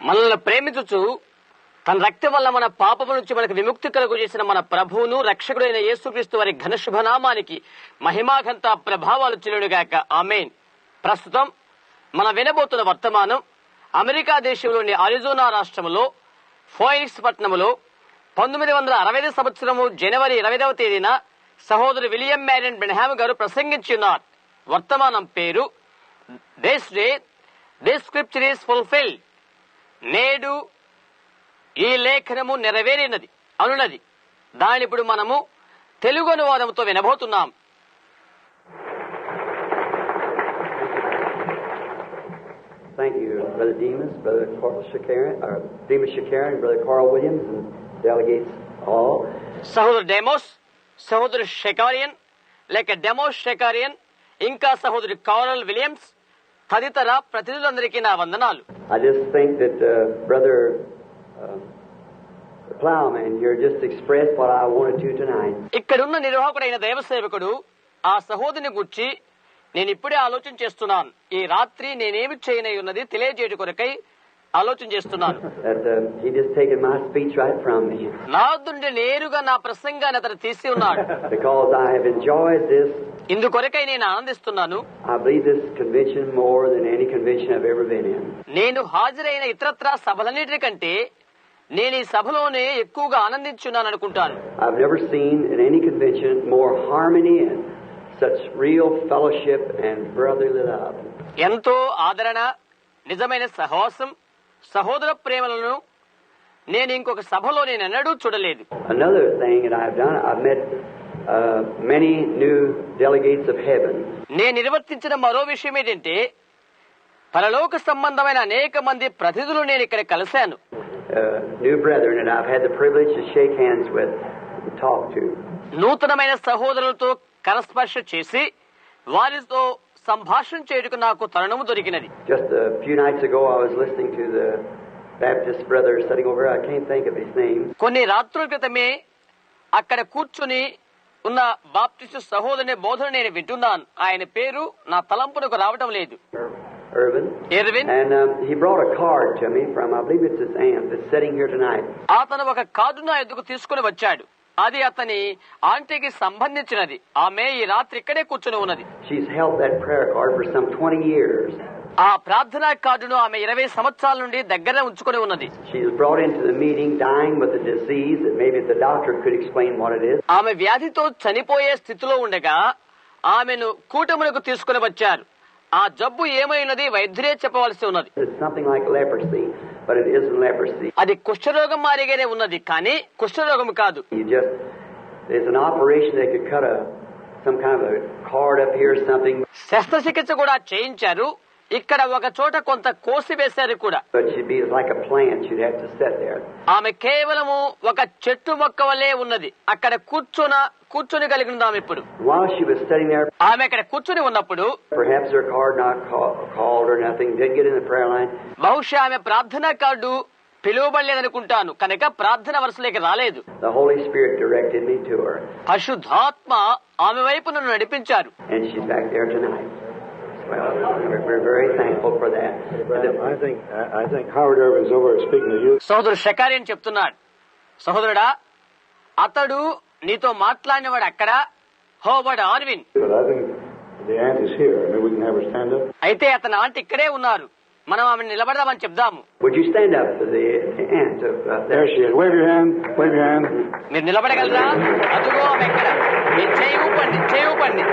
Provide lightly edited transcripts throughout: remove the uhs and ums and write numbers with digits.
మనల్ని ప్రేమించుచు తన రక్తం వల్ల మన పాపము నుంచి మనకు విముక్తి కలుగు చేసిన మన ప్రభువును రక్షకుడైన యేసుక్రీస్తు వారి ఘన శుభనామానికి మహిమాఘంత ప్రభావాలు చెల్లుగాక. ఆమేన్. ప్రస్తుతం మన వినబోతున్న వర్తమానం అమెరికా దేశంలోని అరిజోనా రాష్ట్రంలో ఫోయినిక్స్ పట్టణంలో 1960 సంవత్సరము జనవరి 20వ తేదీన సహోదరు విలియం మ్యారియన్ బ్రెన్హామ్ గారు ప్రసంగించున్నారు. వర్తమానం పేరు this day this scripture is fulfilled. నేడు ఈ లేఖనము నెరవేరినది అనున్నది. దాని ఇప్పుడు మనము Telugu అనువాదంతో వినబోతున్నాం. Thank you, Brother Demas, Brother Demas Shakarian, Brother Carl Williams, and delegates all. సహోదరు డెమోస్, సహోదరు షెకారియన్ లేక డెమోస్ షెకారియన్, ఇంకా సహోదరు కార్ల్ విలియమ్స్ తదితర ప్రతినిధులందరికీ నా వందనాలు. I just think that Brother Plowman here just expressed what I wanted to tonight. ఇక్కడున్న నిర్వాహకుడైన దైవ సేవకుడు ఆ సహోదరుని గురించి నేను ఇప్పుడే ఆలోచన చేస్తున్నాను. ఈ రాత్రి నేనేమి చేయనై ఉన్నది తెలియజేయడం కొరకై ఆలోచన చేస్తున్నాను. He just taken my speech right from me. నా నుండి నేరుగా నా ప్రసంగాన్ని అతను తీసి ఉన్నాడు. Because I have enjoyed this. ఇందుకొరకై నేను ఆనందిస్తున్నాను. I believe this convention more than any convention I've ever been in. నేను హాజరైన ఇతరత్రా సభలన్నిటికంటే నేను ఈ సభలోనే ఎక్కువగా ఆనందించున్నాను అనుకుంటాను. I've never seen in any convention more harmony and such real fellowship and brotherly love. ఎంతో ఆదరణ, నిజమైన సహవాసం, సహోదర ప్రేమలను నేను ఇంకొక సభలో నేను ఎన్నడూ చూడలేదు. Another thing that I've done, I've met many new delegates of heaven. నేను నిర్వర్తించిన మరో విషయం ఏంటంటే పరలోక సంబంధమైన అనేక మంది ప్రతినిధులు నేను ఇక్కడ కలిశాను. New brethren that I've had the privilege to shake hands with and talk to. నూతనమైన సహోదరులతో కరస్పర్శ చేసి వారితో సంభాషణ చేయడానికి నాకు తరుణము దొరికినది. Just a few nights ago I was listening to the Baptist brother sitting over, I can't think of his name. కొన్ని రాత్రుల క్రితమే అక్కడ కూర్చుని ఉన్న బాప్టిస్టు సహోదరుని బోధన నేను వింటున్నాను. ఆయన పేరు నా తలంపునకు రావటం లేదు. Irvin. And he brought a card to me from, I believe it's his aunt that's sitting here tonight. అతను ఒక కార్డు నా ఎదుగు తీసుకుని వచ్చాడు. అది అతని ఆంటీకి సంబంధించినది. ఆమె ఈ రాత్రి ఇక్కడే కూర్చుని ఉన్నది. She's held that prayer card for some 20 years. ఆ ప్రార్థనా కార్డును ఆమె 20 సంవత్సరాల నుండి దగ్గర ఉంచుకుని ఉన్నది. She was brought into the meeting dying with a disease that maybe the doctor could explain what it is. ఆమె వ్యాధితో చనిపోయే స్థితిలో ఉండగా ఆమెను కూటములకు తీసుకుని వచ్చారు. ఆ జబ్బు ఏమైనది వైద్యులే చెప్పవలసి ఉన్నది. It's something like leprosy, but it isn't leprosy. అది కుష్ఠరోగం మారిగానే ఉన్నది, కానీ కుష్ఠరోగం కాదు. There's an operation they could cut some kind of a cord up here or something. శస్త్రచికిత్స కూడా చేయించారు. ఇక్కడ ఒక చోట కొంత కోసి వేశారు కూడా. But she'd be like a plant. She'd have to sit there. ఆమె కేవలము ఒక చెట్టు మొక్క వలె ఉన్నది. అక్కడ కూర్చొని కలిగి ఉందాం. ఇప్పుడు while she was sitting there, ఆమె అక్కడ కూర్చొని ఉన్నప్పుడు perhaps her card not called or nothing, didn't get in the prayer line. బహుశా ఆమె ప్రార్థనా కార్డు పిలువబడలేదనుకుంటాను, కనుక ప్రార్థన వరుసలోకి రాలేదు. The Holy Spirit directed me to her. పరిశుద్ధాత్మ ఆమె వైపు నన్ను నడిపించారు. And she's back there tonight. Well, we're very thankful for that. I think Howard Irvin's over speaking to you. సోదరుడు షకారియన్ చెప్తున్నాడు, సహోదరుడా అతడు నీతో మాట్లాడినవాడు అక్కడ Howard Arvin. But I think the aunt is here. I mean, we can have her stand up. అయితే అతని aunty ఇక్కడే ఉన్నారు. మనం ఆమెను నిలబడదామని చెప్దాము. Would you stand up to the aunt? There she is. Wave your hand. Wave your hand. మీరు నిలబడగలరా? అదుగో ఆమె ఎక్కడ. మీ చేయి ఊపండి.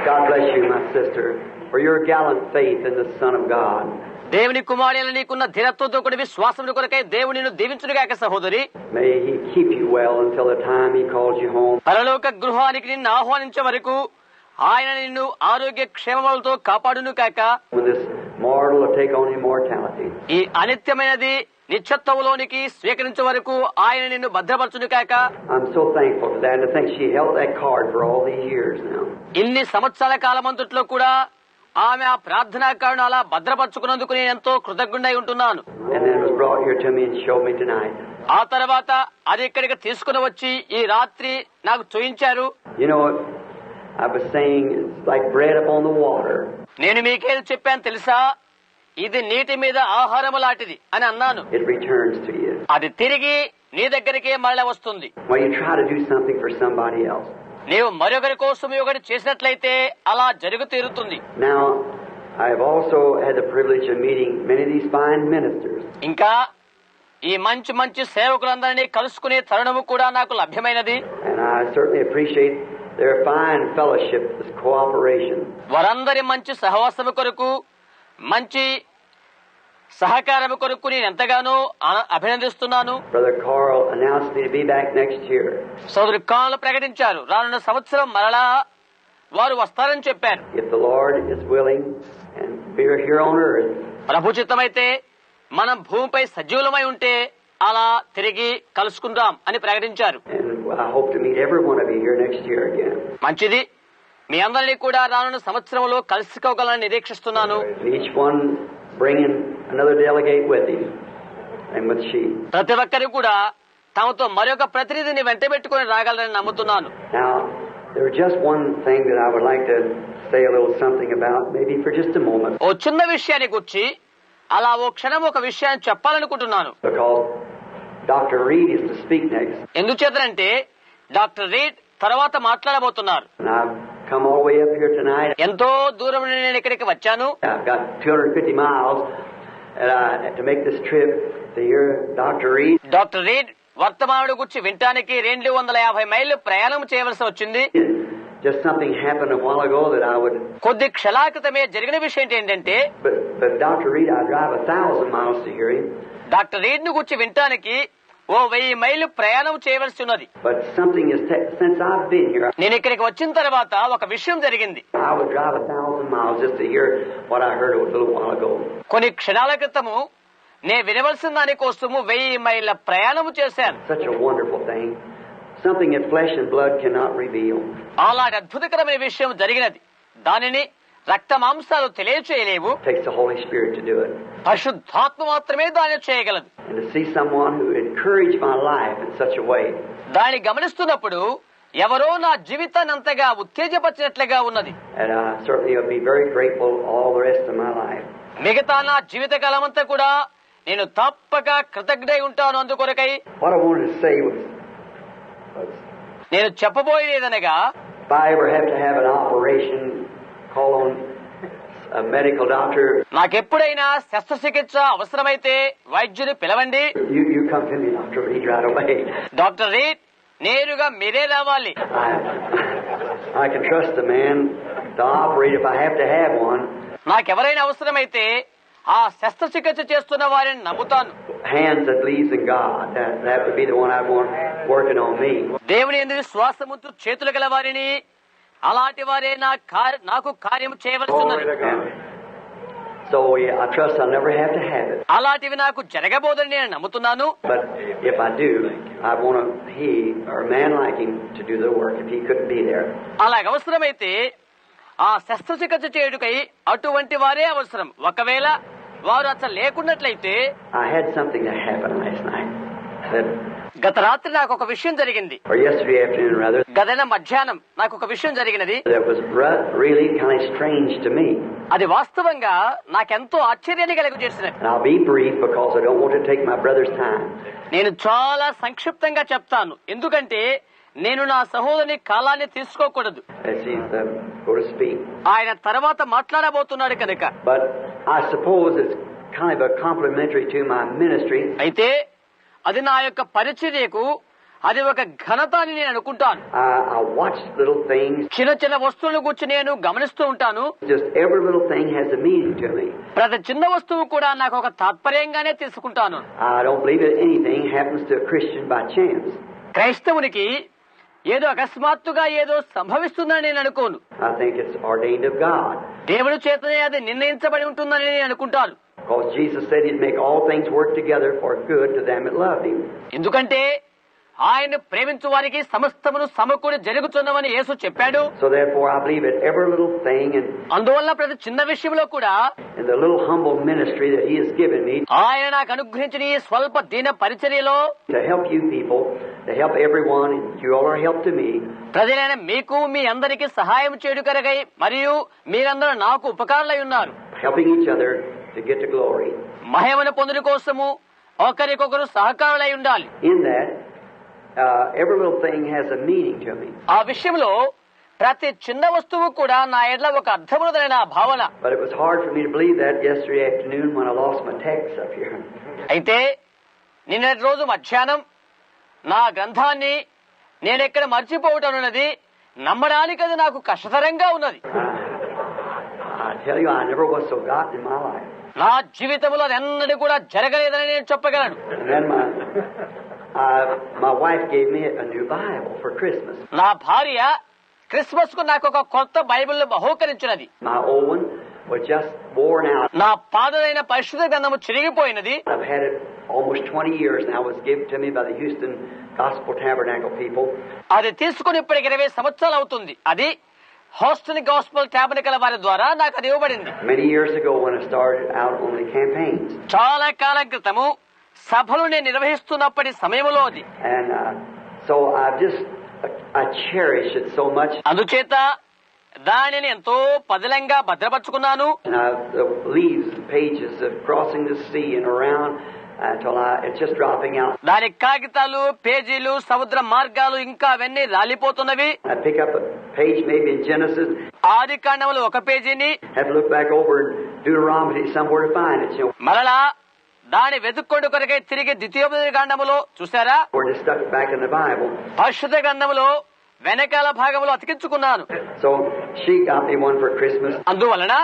God bless you, my sister, for your gallant faith in the Son of God. దేవుని కుమారుని నీకున్న ధీరత్వంతో కూడిన విశ్వాసమును కొరకై దేవుడు నిన్ను దీవించునుగాక సహోదరి. May he keep you well until the time he calls you home. పరలోక గృహానికి నిన్ను ఆహ్వానించే వరకు ఆయన నిన్ను ఆరోగ్య క్షేమములతో కాపాడును కాక. When this mortal will take on immortality. ఈ అనిత్యమైనది నిత్యత్వములోనికి స్వీకరించే వరకు ఆయన నిన్ను భద్రపరచును కాక. I'm so thankful for that, and I think she held that card for all these years now. ఇన్ని సంవత్సరాల కాలమంతట్లో కూడా ఆమె ఆ ప్రార్థనా కార్డును అలా భద్రపరచుకున్నందుకు నేను ఎంతో కృతజ్ఞుడై ఉంటున్నాను. And then it was brought here to me and showed me tonight. ఆ తర్వాత అది ఇక్కడికి తీసుకుని వచ్చి ఈ రాత్రి నాకు చూయించారు. You know what I was saying? It's like bread upon the water. నేను మీకేది చెప్పాను తెలుసా? ఇది నీటి మీద ఆహారము లాంటిది అని అన్నాను. It returns to you. అది తిరిగి నీ దగ్గరికే మళ్ళీ వస్తుంది. When you try to do something for somebody else. నీవు మరొకరి కోసం ఒకటి చేసినట్లయితే అలా జరుగు తీరుతుంది. Now, I've also had the privilege of meeting many of these fine ministers. ఇంకా ఈ మంచి సేవకులందరినీ కలుసుకునే తరుణము కూడా నాకు లభ్యమైనది. And I certainly appreciate their fine fellowship, this cooperation. వారందరి మంచి సహవాసము కొరకు, మంచి సహకారము కొరకు నేను ఎంతగానో అభినందిస్తున్నాను. Brother Carl announced me to be back next year. సోదరు కార్ల్ ప్రకటించారు, రానున్న సంవత్సరం మరలా వారు వస్తారని చెప్పారు. If the Lord is willing and we are here on earth. ప్రభు చిత్తమైతే మనం భూమిపై సజీవులమై ఉంటే అలా తిరిగి కలుసుకుందాం అని ప్రకటించారు. And I hope to meet every one of you here next year again. మంచిది, మీ అందరినీ కూడా రానున్న సంవత్సరంలో కలుసుకోగలని నిరీక్షిస్తున్నాను. Each one bringing another delegate with him and with she. ప్రతి ఒక్కరు కూడా తమతో మరొక ప్రతినిధిని వెంట పెట్టుకుని రాగలరని నమ్ముతున్నాను. Now, there's just one thing that I would like to say a little something about, maybe for just a moment. ఓ చిన్న విషయాన్ని గురించి అలా ఓ క్షణం ఒక విషయాన్ని చెప్పాలనుకుంటున్నాను. Because Dr. Reed is to speak next. ఎందుచేతనంటే డాక్టర్ రీడ్ తర్వాత మాట్లాడబోతున్నారు. And I've come all the way up here tonight. ఎంతో దూరం నుండి నేను ఇక్కడికి వచ్చాను. I've got 250 miles to make this trip to hear Dr. Reed. Doctor Reed వర్తమానుడు గురించి వినటానికి 250 మైళ్ళు ప్రయాణం చేయవలసి వచ్చింది. Just something happened a while ago that I would. కొద్ది క్షణాల క్రితమే జరిగిన విషయం ఏంటంటే, But Dr. Reed, I drive 1,000 miles to hear him. Doctor read ను గురించి వినటానికి ఓ 1000 మైళ్ళు ప్రయాణం చేయవలసి ఉన్నది. But something is since I've been here. నేను ఇక్కడికి వచ్చిన తర్వాత ఒక విషయం జరిగింది. I would drive 1,000 miles just to hear what I heard a little while ago. కొన్ని క్షణాల క్రితము నేను వినవలసిన దాని కోసము 1000 మైళ్ళ ప్రయాణం చేశాను. Such a wonderful thing. Something that flesh and blood cannot reveal. అలాంటి అద్భుతకరమైన విషయం జరిగినది. దానిని రక్త మాంసాలు తెలియచేయలేవు. It takes the Holy Spirit to do it. పరిశుద్ధాత్మ మాత్రమే దాన్ని చేయగలదు. And to see someone who encouraged my life in such a way. దాన్ని గమనిస్తున్నప్పుడు ఎవరో నా జీవితాన్ని అంతగా ఉత్తేజపరిచినట్లుగా ఉన్నది. And I certainly will be very grateful all the rest of my life. మిగతా నా జీవిత కాలమంతా కూడా నేను తప్పక కృతజ్ఞుడై ఉంటాను అందుకొరకై. What I wanted to say was నేను చెప్పబోయేదనగా, if I ever have to have an operation, call on a medical doctor. నాకెప్పుడైనా శస్త్రచికిత్స అవసరమైతే వైద్యుని పిలవండి. You come to me, Dr. Reed, right away. Doctor read, నేరుగా మీరే రావాలి. I can trust the man to operate if I have to have one. నాకెవరైనా అవసరమైతే ఆ శస్త్రచికిత్స చేస్తున్న వారిని నమ్ముతాను. Hands that believes in God. That would be the one I want working on me. దేవుని యందు విశ్వాసముందు చేతులు గల వారిని, అలాంటి వారే నాకు కార్యం చేయవలసి ఉన్నది. So I trust I'll never have to have it. అలాంటివి నాకు జరగబోదని నేను నమ్ముతున్నాను. But if I do, I want he or a man like him to do the work if he couldn't be there. అలాగ అవసరమైతే ఆ శస్త్రచికిత్స చేయుటకై అటువంటి వారే అవసరం. ఒకవేళ వారు అసలు లేకున్నట్లయితే. I had something that happened last night. గత రాత్రి నాకు ఒక విషయం జరిగింది. Or yesterday afternoon rather. గత మధ్యాహ్నం నాకు ఒక విషయం జరిగినది. That was really kind of strange to me. అది వాస్తవంగా నాకెంతో ఆశ్చర్యాన్ని కలుగజేసినది. And I'll be brief because I don't want to take my brother's time. నేను చాలా సంక్షిప్తంగా చెప్తాను, ఎందుకంటే నేను నా సహోదరుని కాలాన్ని తీసుకోకూడదు. As he's going to speak. ఆయన తర్వాత మాట్లాడబోతున్నాడు కనుక. But I suppose it's kind of a complimentary to my ministry. అయితే అది నా యొక్క పరిచర్యకు అది ఒక ఘనత అని నేను అనుకుంటాను. I watch little things. చిన్న వస్తువుల గురించి నేను గమనిస్తూ ఉంటాను. Just every little thing has a meaning to me. ప్రతి చిన్న వస్తువు కూడా నాకు ఒక తాత్పర్యంగానే తీసుకుంటాను. I don't believe that anything happens to a Christian by chance. క్రైస్తవునికి ఏదో అకస్మాత్తుగా ఏదో సంభవిస్తుందని నేను అనుకోను. I think it's ordained of God. దేవుడి చేతనే అది నిర్ణయించబడి ఉంటుందని నేను అనుకుంటాను. Because Jesus said he'd make all things work together for good to them that loved him. ఎందుకంటే ఆయన ప్రేమించు వారికి సమస్తమును సమకూడి జరుగుతున్నవని యేసు చెప్పాడు. So therefore I believe that every little thing and అందువల్ల ప్రతి చిన్న విషయంలో కూడా in the little humble ministry that he has given me ఆయన నాకు అనుగ్రహించిన ఈ స్వల్ప దీన పరిచర్యలో to help you people, to help everyone, and you all are help to me. ప్రజలైన మీకు మీ అందరికీ సహాయం చేయడు కరగై మరియు మీరందరూ నాకు ఉపకారులై ఉన్నారు. Helping each other to get to glory. మహిమను పొందుట కోసము ఒకరికొకరు సహకారులై ఉండాలి. In that, every little thing has a meaning to me. ఆ విషయంలో ప్రతి చిన్న వస్తువు కూడా నా ఎడ్ల ఒక అర్థమున్నదైన భావన. But it was hard for me to believe that yesterday afternoon when I lost my text up here. అయితే నిన్నటి రోజు మధ్యాహ్నం నా గ్రంథాన్ని నేనెక్కడ మర్చిపోవటం అన్నది నమ్మడానికి అది నాకు కష్టతరంగా ఉన్నది. I tell you, I never was so forgotten in my life. నా జీవితంలో అది ఎన్నడూ కూడా జరగలేదని నేను చెప్పగలను. And then my wife gave me a new Bible for Christmas. నా భార్య క్రిస్మస్ కు నాకు ఒక కొత్త Bible బహూకరించినది. My old one was just worn out. నా పాతదైన పరిశుద్ధ గ్రంథము చిరిగిపోయినది. I've had it almost 20 years now. It was given to me by the Houston Gospel Tabernacle people. అది తీసుకుని ఇప్పటికి 20 సంవత్సరాలు అవుతుంది. అది హోస్టన్ గాస్పెల్ టాబర్నకల్ వారి ద్వారా నాకు అది ఇవ్వబడింది. Many years ago when I started out on the campaigns. చాలా కాలం క్రితము సభలు నేను నిర్వహిస్తున్నప్పటి సమయంలో అది. And so I cherish it so much. అందుచేత దానిని ఎంతో పదిలంగా భద్రపరుచుకున్నాను. And the leaves, pages of crossing the sea and around until it's just dropping out. దాని కాగితాలు, పేజీలు, సముద్ర మార్గాలు ఇంకా అవన్నీ రాలిపోతున్నవి. I pick up a page maybe in Genesis. ఆది కాండములో ఒక పేజీని, Have to look back over in Deuteronomy somewhere to find it. మరలా దాని వెతుక్కొండు కొరకై తిరిగి ద్వితీయోపదేశ కాండములో చూసారా, Or just stuck it back in the Bible. పరిశుద్ధ గ్రంథములో వెనకాల భాగంలో అతికించుకున్నాను. So she got me one for Christmas. అందువలన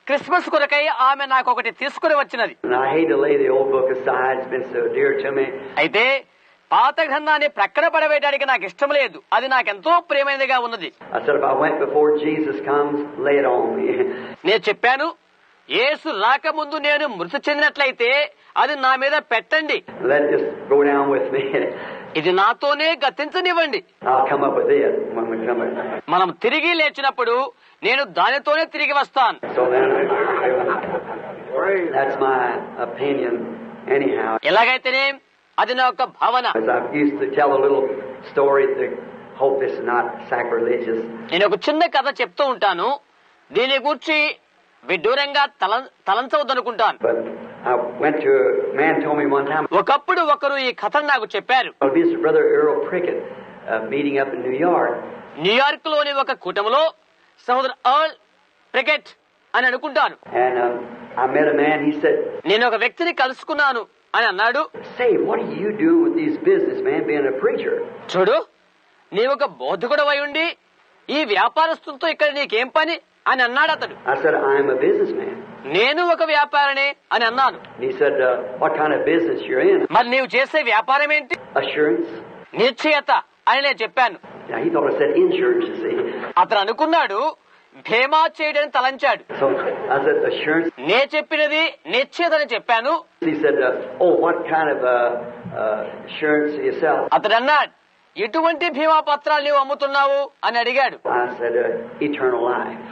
క్రిస్మస్ కొరకై ఆమె నాకు ఒకటి తీసుకుని వచ్చినది. And I hate to lay the old book aside. It's been so dear to me. అయితే పాత గ్రంథాన్ని ప్రక్కన పడవేయడానికి నాకు ఇష్టం లేదు. అది నాకెంతో ప్రియమైనదిగా ఉన్నది. I said if I went before Jesus comes, lay it on me. నేను చెప్పాను, యేసు రాకముందు నేను మృతి చెందినట్లయితే అది నా మీద పెట్టండి. Let it just go down with me. ఇది నాతోనే గతించనివ్వండి. I'll come up with it when we come up. మనం తిరిగి లేచినప్పుడు నేను దానితోనే తిరిగి వస్తాను. So then, that's my opinion anyhow. ఎలాగైతేనే అది నా యొక్క భావన. As I used to tell a little story to hope this is not sacrilegious. నేను ఒక చిన్న కథ చెప్తూ ఉంటాను. దీని గురించి విడ్డూరంగా తలంచవద్దనుకుంటాను. But I went to a man told me one time. ఒకప్పుడు ఒకరు ఈ కథను నాకు చెప్పారు. I'll visit Brother Earl Prickett meeting up in New York. New York లోని ఒక కూటమిలో సహోదర ఎర్ల్ ప్రికెట్ అని అనుకుంటాను. And I met a man. He said, నేను ఒక వ్యక్తిని కలుసుకున్నాను అని అన్నాడు. "Say, what do you do with these businessmen being a preacher?" చూడు, నీవు ఒక బోధకుడు అయి ఉండి ఈ వ్యాపారస్తులతో ఇక్కడ నీకేం పని అని అన్నాడు అతడు. I said, "I'm a businessman." నేను ఒక వ్యాపారనే అని అన్నాను. He said, "What kind of business you're in?" మరి నీవు చేసే వ్యాపారం ఏంటి? Assurance. నిశ్చయత అని నేను చెప్పాను. Now he thought I said insurance. You see. అతను అనుకున్నాడు భీమా చేయడని తలంచాడు. So I said assurance. నే చెప్పినది నిశ్చయత అని చెప్పాను. He said, "Oh, what kind of insurance do you sell?" అతడు అన్నాడు, ఎటువంటి భీమా పత్రాలు నీవు అమ్ముతున్నావు అని అడిగాడు. I said, "Eternal life."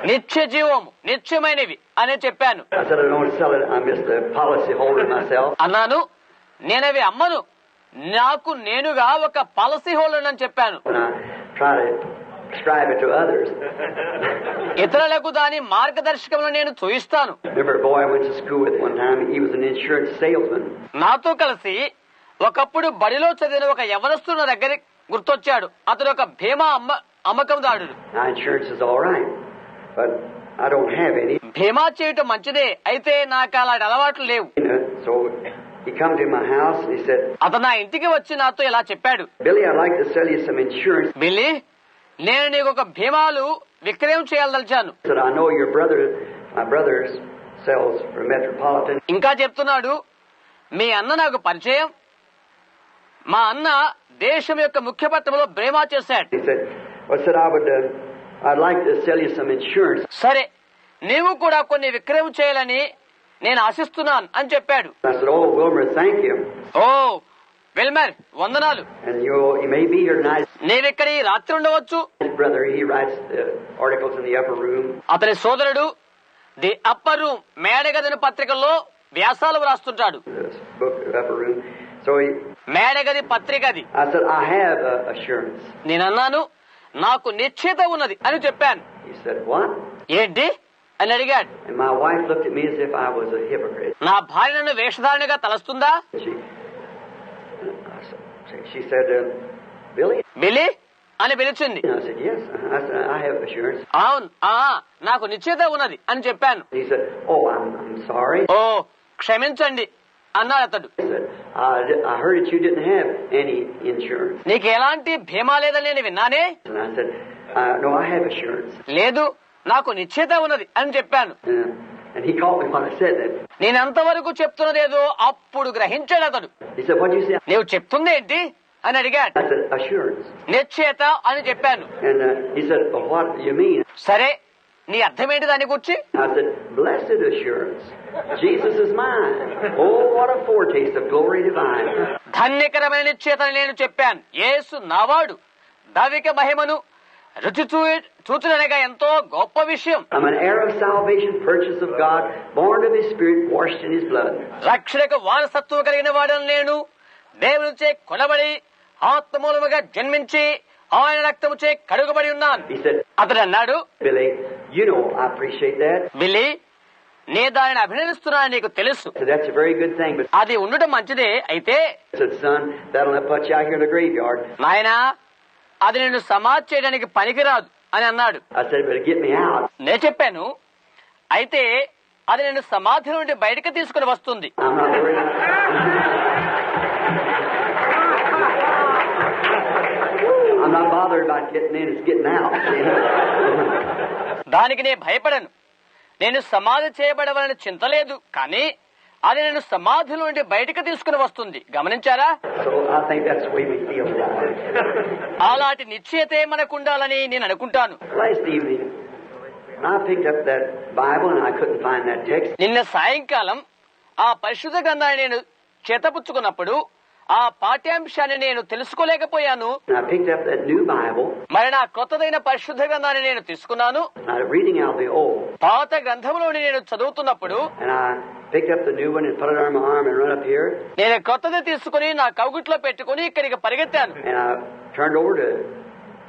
నిత్య జీవము, నిత్యమైనవి అని చెప్పాను. I said, "I don't sell it. I'm just a policy holder myself." అన్నాను, నేనవి అమ్మను, నాకు నేనుగా ఒక పాలసీ హోల్డర్ అని చెప్పాను. And I try to describe it to others. ఇతరులకు దాని మార్గదర్శకంలో నేను చూయిస్తాను. Remember a boy I went to school with one time. He was an insurance salesman. నాతో కలిసి ఒకప్పుడు బడిలో చదివిన ఒక యవనస్తున్న దగ్గర గుర్తొచ్చాడు. అతడు ఒక భీమా అమ్మకందారుడు. Now insurance is all right, but I don't have any. భీమా చేయటం మంచిదే, అయితే నాకు అలాంటి అలవాట్లు లేవు. So he come to my house and he said, అతను నా ఇంటికి వచ్చి నాతో ఇలా చెప్పాడు, "Billy, I'd like to sell you some insurance." Billy, నేను నీకు ఒక భీమాలు విక్రయం చేయాలదలిచాను. I said, "I know your brother. My brother sells for Metropolitan." ఇంకా చెప్తున్నాడు, మీ అన్న నాకు పరిచయం. మా అన్న దేశం యొక్క ముఖ్య పట్టణంలో భీమా చేశాడు. He said, "Well, I said I'd like to sell you some insurance." సరే, నీవు కూడా కొన్ని విక్రయం చేయాలని నేను ఆశిస్తున్నాను అని చెప్పాడు. I said, "Oh, Wilmer, thank you." ఓ విల్మర్, వందనాలు. And you may be here tonight. నీవిక్కడ ఈ రాత్రి ఉండవచ్చు. His brother, he writes articles in the upper room. అతని సోదరుడు ది అప్పర్ రూమ్ మేడగదిని పత్రికల్లో వ్యాసాలు రాస్తుంటాడు. This book, the upper room. So మేడగది పత్రికది. I said, "I have assurance." నేనన్నాను, నాకు నిశ్చయిత ఉన్నది అని చెప్పాను. He said, "What?" ఏంటి, అని అడిగాడు. And my wife looked at me as if I was a hypocrite. నా భార్య నన్ను వేషధారణగా తలస్తుందా? She said, Billy? బిలీ అని పిలిచింది. I said, yes. I said, I have assurance. అవును, నాకు నిశ్చయత ఉన్నది అని చెప్పాను. He said, oh, I'm sorry. ఓ క్షమించండి అన్నాడు అతడు. He said, I heard that you didn't have any insurance. నీకు ఎలాంటి భీమా లేదని నేను విన్నానే. And I said, no, I have assurance. లేదు, నాకు నిశ్చయత ఉన్నది అని చెప్పాను. And he caught me when I said that. నేను అంతవరకు చెప్తున్నదేదో అప్పుడు గ్రహించాడు అతడు. He said, what did you say? నీవు చెప్తుంది ఏంటి అని అడిగాడు. I said, assurance. నిశ్చయత అని చెప్పాను. And he said, well, what do you mean? సరే, నీ అర్థం ఏంటి దాని గురించి? I said, blessed assurance. Jesus is mine. Oh, what a foretaste of glory divine. ధన్యకరమైన నిశ్చయతని నేను చెప్పాను. యేసు నావాడు, దైవిక మహిమను రుచి చూచుననగా ఎంతో గొప్ప విషయం. I'm an heir of salvation, purchased of God, born of His Spirit, washed in His blood. రక్షణకు వారసత్వం కలిగిన వాడని నేను, దేవునిచే కొనబడి ఆత్మమూలముగా జన్మించి ఆయన రక్తముచే కడుగబడి ఉన్నాను. He said, అతడు అన్నాడు, Billy, you know I appreciate that. Billy, నే దానిని అభినందిస్తున్నాను, నీకు తెలుసు. So that's a very good thing. But అది ఉండటం మంచిదే. అయితే I said, son, that'll not put you out here in the graveyard. నాయనా, అది నిన్ను సమాధి చేయడానికి పనికిరాదు అని అన్నాడు. I said, but get me out. నేను చెప్పాను, అయితే అది నిన్ను సమాధి నుండి బయటకు తీసుకుని వస్తుంది. I'm not worried. I'm not bothered about getting in, it's getting out. దానికి నేను భయపడను. నేను సమాధి చేయబడవలని చింత లేదు, కానీ అది నేను సమాధి నుండి బయటకు తీసుకుని వస్తుంది. గమనించారా? So I think that's the way we feel about it. అలాంటి నిశ్చయతే మనకు ఉండాలని నేను అనుకుంటాను. Last evening, I picked up that Bible and I couldn't find that text. నిన్న సాయంకాలం ఆ పరిశుద్ధ గ్రంథాన్ని నేను చేతపుచ్చుకున్నప్పుడు ఆ పాఠ్యాంశాన్ని నేను తెలుసుకోలేకపోయాను. And I picked up that new Bible. మరి నా కొత్తదైన పరిశుద్ధ గ్రంథాన్ని నేను తీసుకున్నాను. I was reading out the old. పాత గ్రంథంలోని నేను చదువుతున్నప్పుడు And I picked up the new one and put it on my arm and run up here. నేను కొత్తది తీసుకుని నా కౌగిట్లో పెట్టుకుని ఇక్కడికి పరిగెత్తాను. And I turned over to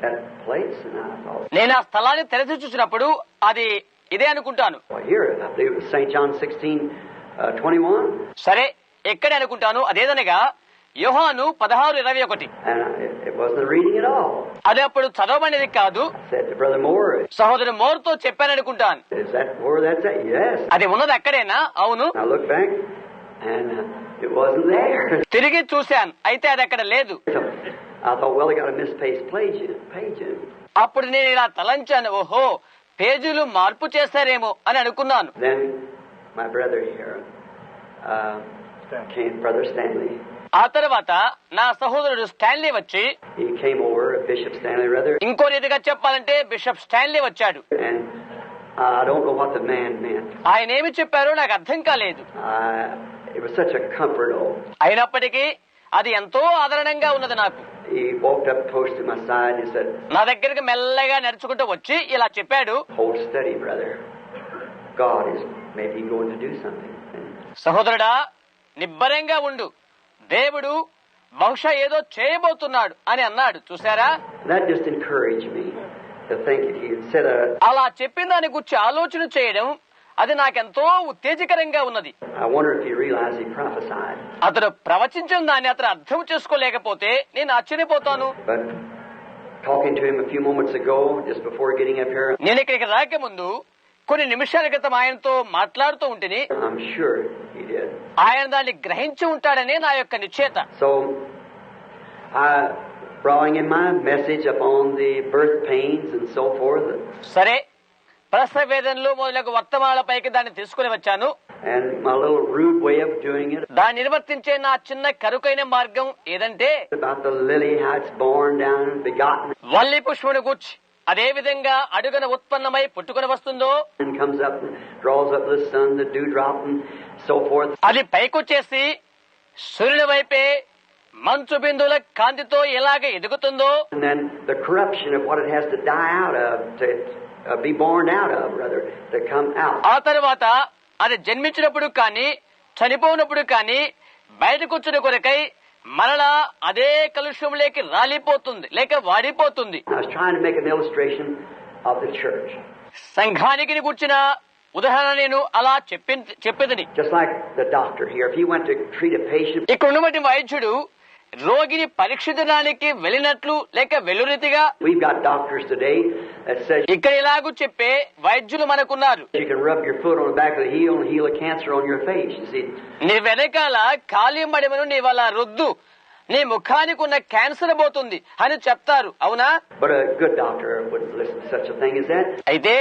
that place and I thought, నేను ఆ స్థలాన్ని తెరచి చూసినప్పుడు అది ఇదే అనుకుంటాను. well, here, I believe it was St. John 16:21. సరే, ఎక్కడే అనుకుంటాను. అదేదనగా యోహాను 16:21. And it wasn't reading at all. అది అప్పుడు చదవమనేది కాదు. I said to Brother Moore, సహోదరు మోర్తో చెప్పాననుకుంటాను. is that where that's at? Yes. అది ఉన్నది అక్కడేనా? అవును. I looked back and it wasn't there. తిరిగి చూశాను, అయితే అది అక్కడ లేదు. So I thought, well, I got a misplaced page. అప్పుడు నేను ఇలా తలంచాను, ఓహో, పేజీలు మార్పు చేశారేమో అని అనుకున్నాను. Then my brother here came, Brother Stanley. ఆ తర్వాత నా సహోదరుడు స్టాన్లీ వచ్చి, He came over, Bishop Stanley rather, ఇంకో రీతిగా చెప్పాలంటే బిషప్ స్టాన్లీ వచ్చాడు. and I don't know what the man meant. ఆయన ఏమి చెప్పారో నాకు అర్థం కాలేదు. It was such a comfort. అయినప్పటికీ అది ఎంతో ఆదరణంగా ఉన్నది నాకు. He walked up close to my side and he said, నా దగ్గరికి మెల్లగా నడుచుకుంటూ వచ్చి ఇలా చెప్పాడు, hold steady, brother. God is maybe going to do something. సహోదరుడా, నిబ్బరంగా ఉండు, దేవుడు బహుశా ఏదో చేయబోతున్నాడు అని అన్నాడు. చూసారా? That just encouraged me to think that he had said అలా చెప్పిన దాని గురించి ఆలోచన చేయడం అది నాకెంతో ఉత్తేజకరంగా ఉన్నది. I wonder if he realized he prophesied. అతడు ప్రవచించిన దాన్ని అతను అర్థం చేసుకోలేకపోతే నేను ఆశ్చర్యపోతాను. But talking to him a few moments ago, just before getting up here, నేను ఇక్కడికి రాకముందు కొన్ని నిమిషాల క్రితం ఆయనతో మాట్లాడుతూ ఉంటేని I'm sure he did. ఆయన దాన్ని గ్రహించి ఉంటాడనే నా యొక్క నిశ్చయత. So I brought in my message upon the birth pains and so forth. సరే, ప్రసవ వేదనలు మొదలగు వర్తమానాలపైకి దాన్ని తీసుకుని వచ్చాను. And my little rude way of doing it, దాన్ని నిర్వర్తించే నా చిన్న కరుకైన మార్గం ఏదంటే about the lily, how it's born down and begotten Valli పుష్పమును గూర్చి అదే విధంగా అడుగున ఉత్పన్నమై పుట్టుకొని వస్తుందో, and comes up and draws up the sun, the dewdrop and so forth. అది పైకొచ్చేసి సూర్యుని వైపే మంచు బిందువుల కాంతితో ఎలాగ ఎదుగుతుందో, And then the corruption of what it has to die out of, to be born out of, rather, to come out. ఆ తర్వాత అది జన్మించినప్పుడు కానీ చనిపోయినప్పుడు కానీ బయటకొచ్చిన కొరకై మరలా అదే కలుషంలోకి రాలిపోతుంది లేక వాడిపోతుంది. I was trying to make an illustration of the church. సంఘానికి కూర్చిన ఉదాహరణ నేను అలా చెప్పేదని. Just like the doctor here, if he went to treat a patient, ఇక్కడ ఉన్నటువంటి వైద్యుడు రోగిని పరీక్షించడానికి వెళ్ళినట్లు లేక వెలురీతిగా, we've got doctors today that says ఇక్కడ ఇలాగూ చెప్పే వైద్యులు మనకున్నారు. you can rub your foot on the back of the heel and heal a cancer on your face. You see, నీ వెనకాల కాలియం మడిమను నీవు అలా రుద్దు, నీ ముఖానికి ఉన్న క్యాన్సర్ పోతుంది అని చెప్తారు. అవునా? but a good doctor wouldn't listen to such a thing as that. అయితే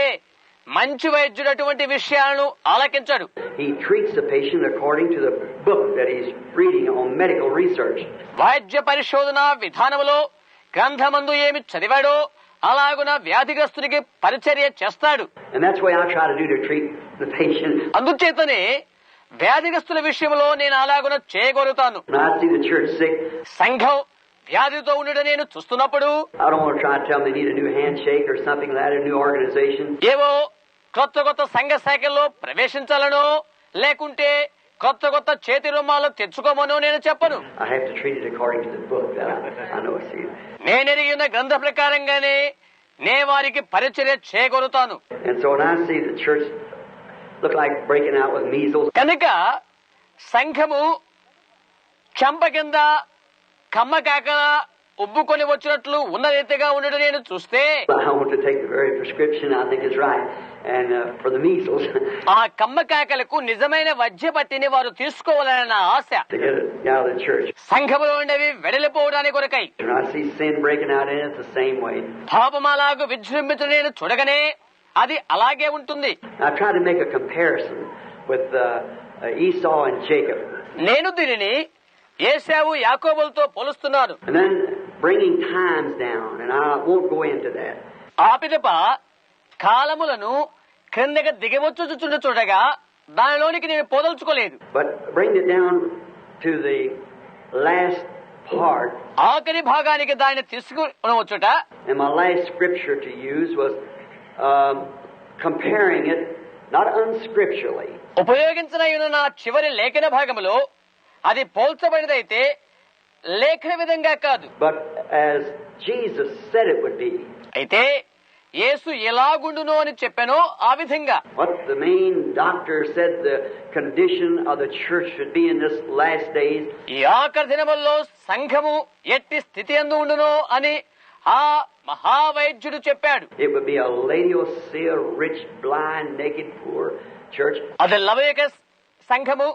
మంచి వైద్యుడు అటువంటి విషయాలను ఆలకించాడు. He treats the patient according to the book that he's reading on medical research. వైద్య పరిశోధన విధానంలో గ్రంథమందు ఏమి చదివాడో అలాగున వ్యాధిగ్రస్తునికి పరిచర్య చేస్తాడు. And that's what I try to do to treat the patient. అందుచేతనే వ్యాధిగ్రస్తుల విషయంలో నేను అలాగున చేయగలుగుతాను. When I see the church sick, సంఘం వ్యాధితో ఉండడం నేను చూస్తున్నప్పుడు I don't want to try to tell them they need a new handshake or something like that, a new organization. ఏవో కొత్త సంఘ శాఖల్లో ప్రవేశించాలనో లేకుంటే కొత్త చేతి రుమాలు తెచ్చుకోమనో నేను చెప్పను. I have to treat it according to the book that I know. See, నేను ఎరిగి ఉన్న గ్రంథ ప్రకారంగానే నే వారికి పరిచర్య చేయగలుగుతాను. and so when I see the church look like breaking out with measles, కనుక సంఘము చెంప కింద కమ్మకాకల ఉబ్బుకొని వచ్చినట్లు ఉన్న రీతిగా ఉండడం నేను చూస్తే I want to take the very prescription I think is right, and for the measles ఆ కమ్మకాకలకు నిజమైన వైద్య పట్టిని వారు తీసుకోవాలన్న ఆశ to get it out of the church. సంఘములో ఉండేవి వెడలిపోవడానికి కొరకై. When I see sin breaking out in it, the same way. పాపమాలాగు విజృంభించడం నేను చూడగానే అది అలాగే ఉంటుంది. I try to make a comparison with Esau and Jacob, నేను దీనిని ఏశావు యాకోబులతో పోలుస్తున్నాను. and then bringing times down, and I won't go into that. ఆ పిదప కాలములను క్రిందగా దిగవచ్చుచుండ చూడగా దానిలోనికి నేను పోదలుచుకోలేదు. But bring it down to the last part. ఆఖరి భాగానికి దాన్ని తీసుకునవచ్చుట. And my last scripture to use was comparing it, not unscripturally. ఉపయోగించిన నా చివరి లేఖన భాగములో అది పోల్చబడినదైతే లేఖన విధంగా కాదు, But as Jesus said it would be. అయితే యేసు ఎలాగుండునో అని చెప్పానో ఆ విధంగా. What the main doctor said the condition of the church should be in this last days. ఈ ఆఖరి దినముల్లో సంఘము ఎట్టి స్థితి యందు ఉండునో అని ఆ మహావైద్యుడు చెప్పాడు. It would be a Laodicea, rich, blind, naked, poor church. అది లవయక సంఘము,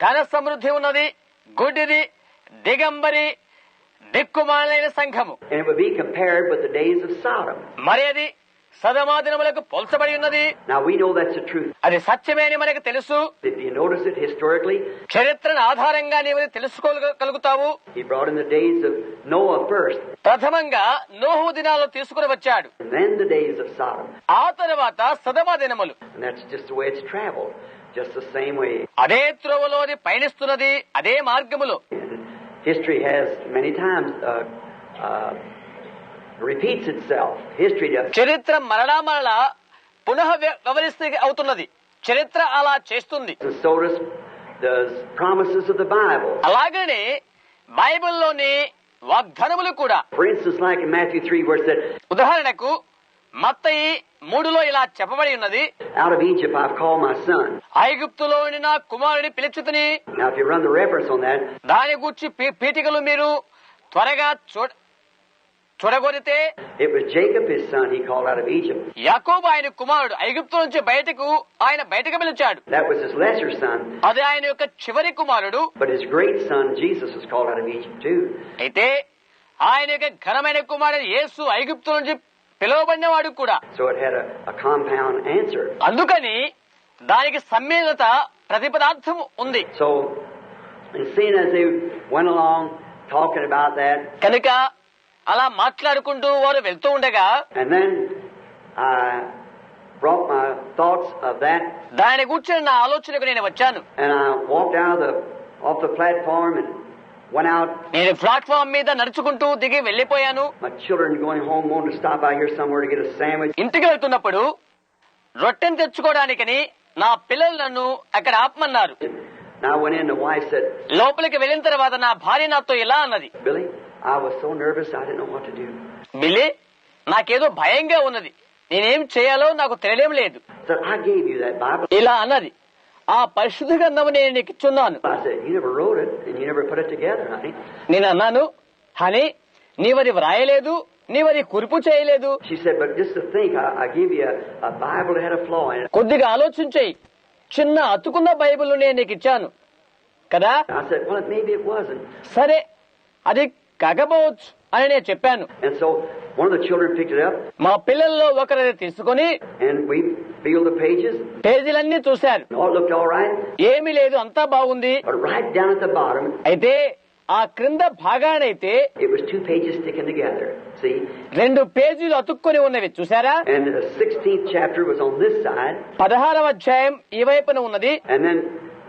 ధన సమృద్ధి ఉన్నది, గుడ్డిది, దిగంబరి, దిక్కుమాలైన సంఘము. And it would be compared with the days of Sodom. మరి అది సదమా దినములకు పోల్చబడి ఉన్నది. Now we know that's the truth. అది సత్యమే అని మనకు తెలుసు. If you notice it historically, చరిత్రను ఆధారంగా నీవు తెలుసుకోగలుగుతావు. he brought in the days of Noah first, ప్రథమంగా నోహు దినాలు తీసుకుని వచ్చాడు, and then the days of Sodom. ఆ తర్వాత సదమా దినములు. And that's just the way it's traveled, just the same way. అదే త్రోవలో అది పయనిస్తున్నది, అదే మార్గములో. And history has many times repeats itself. History does. చరిత్ర మరలా పునః వ్యవహరిస్తే అవుతున్నది. చరిత్ర అలా చేస్తుంది. And so does promises of the Bible. అలాగనే బైబిల్లోని వాగ్దానములు కూడా. For instance, like in Matthew 3, where it said, ఉదాహరణకు మత్తయి 3లో ఇలా చెప్పబడి ఉన్నది, out of Egypt I've called my son. ఐగుప్తులోని నా కుమారుని పిలిచితిని. Now if you run the reference on that, దాని గూర్చి పీఠికలు మీరు త్వరగా చూడగొరితే, it was Jacob his son he called out of Egypt. యాకోబు ఆయన కుమారుడు ఐగుప్తు నుంచి బయటకు పిలిచాడు. That was his lesser son. అది ఆయన యొక్క చివరి కుమారుడు. But his great son Jesus was called out of Egypt too. అయితే ఆయన యొక్క ఘనమైన కుమారుడు యేసు ఐగుప్తు నుంచి పిలువబడినవాడు కూడా. So it had a compound answer. అందుకని దానికి సమ్మిళిత ప్రతిపదార్థం ఉంది. So, and seeing as they went along talking about that, కనుక అలా మాట్లాడుకుంటూ వారు వెళ్తూ ఉండగా, and then I brought my thoughts of that, దాని గురించి నా ఆలోచనకు నేను వచ్చాను. and I walked out off the platform and went out. నేను ప్లాట్ఫామ్ మీద నడుచుకుంటూ దిగి వెళ్లిపోయాను. My children going home wanted to stop out here somewhere to get a sandwich. ఇంటికి వెళ్తున్నప్పుడు రొట్టెను తెచ్చుకోవడానికని నా పిల్లలు నన్ను అక్కడ ఆపమన్నారు. Now I went in, the wife said, లోపలికి వెళ్ళిన తర్వాత నా భార్య నాతో ఇలా అన్నది, Billy, I was so nervous I didn't know what to do. బిల్లి, నాకేదో భయంగా ఉన్నది, నేనేం చేయాలో నాకు తెలియడం లేదు. Said, I gave you that Bible. ఇలా అన్నది. ఆ పరిశుద్ధ గ్రంథము నేను నీకు ఇచ్చున్నాను. I said, you never wrote it, and you never put it together, honey. నేను అన్నాను, హనీ నీవది వ్రాయలేదు, నీవది కురుపు చేయలేదు. She said, but just to think, I gave you a Bible that had a flaw in it. కొద్దిగా ఆలోచించేయి, చిన్న అతుకున్న Bible నేను నీకు ఇచ్చాను కదా. I said, well, maybe it wasn't. సరే, అది కాకపోవచ్చు అని నేను చెప్పాను. And so one of the children picked it up, మా పిల్లల్లో ఒకరిని తీసుకుని and we peeled the pages. పేజీలన్నీ చూశారు. All looked all right, ఏమీ లేదు, అంతా బాగుంది. but right down at the bottom, అయితే ఆ క్రింద భాగానైతే it was 2 pages sticking together. See? 2 పేజీలు అతుక్కొని ఉన్నవి చూసారా. And the 16th chapter was on this side. 16వ అధ్యాయం ఈ వైపున ఉన్నది. And then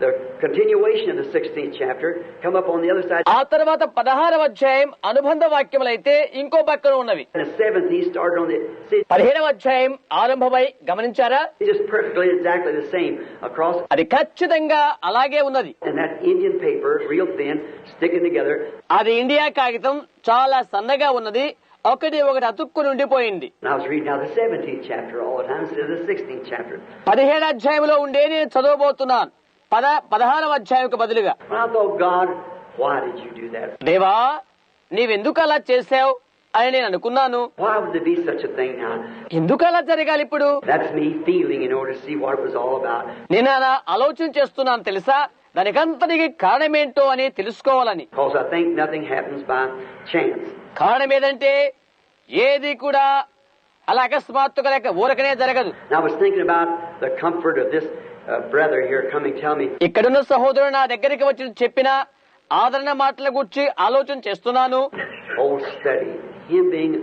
the continuation of the 16th chapter come up on the other side. ఆ తర్వాత 16వ అధ్యాయం అనుబంధ వాక్యములైతే ఇంకో పక్కన ఉన్నవి. And the 7th he started on the... See, 17వ అధ్యాయం ఆరంభమై గమనించారా. it's just perfectly exactly the same across. అది ఖచ్చితంగా అలాగే ఉన్నది. And that Indian paper, real thin, sticking together. అది ఇండియా కాగితం, చాలా సన్నగా ఉన్నది, ఒకటి అతుక్కుని ఉండిపోయింది. And I was reading now the 17th chapter all the time instead of the 16th chapter. 17వ అధ్యాయంలో ఉండే నేను చదవబోతున్నాను 16వ అధ్యాయంకు బదులుగా. And I thought, God, why did you do that? దేవా, నీవెందుకు అలా చేశావు అని నేను అనుకున్నాను. Why would there be such a thing now? ఎందుకు అలా జరగాలి ఇప్పుడు? That's me feeling in order to see what it was all about. నేను అలా ఆలోచన చేస్తున్నాను తెలుసా, దానికంతటికి కారణమేంటో అని తెలుసుకోవాలని. Because I think nothing happens by chance. కారణం ఏదంటే ఏది కూడా అలా అకస్మాత్తుగా లేక ఊరకనే జరగదు. And I was thinking about the comfort of this brother here coming tell me. ఇక్కడున్న సహోదరుడు నా దగ్గరికి వచ్చి చెప్పిన ఆదరణ మాటల గురించి ఆలోచన చేస్తున్నాను. Oh, study. Him being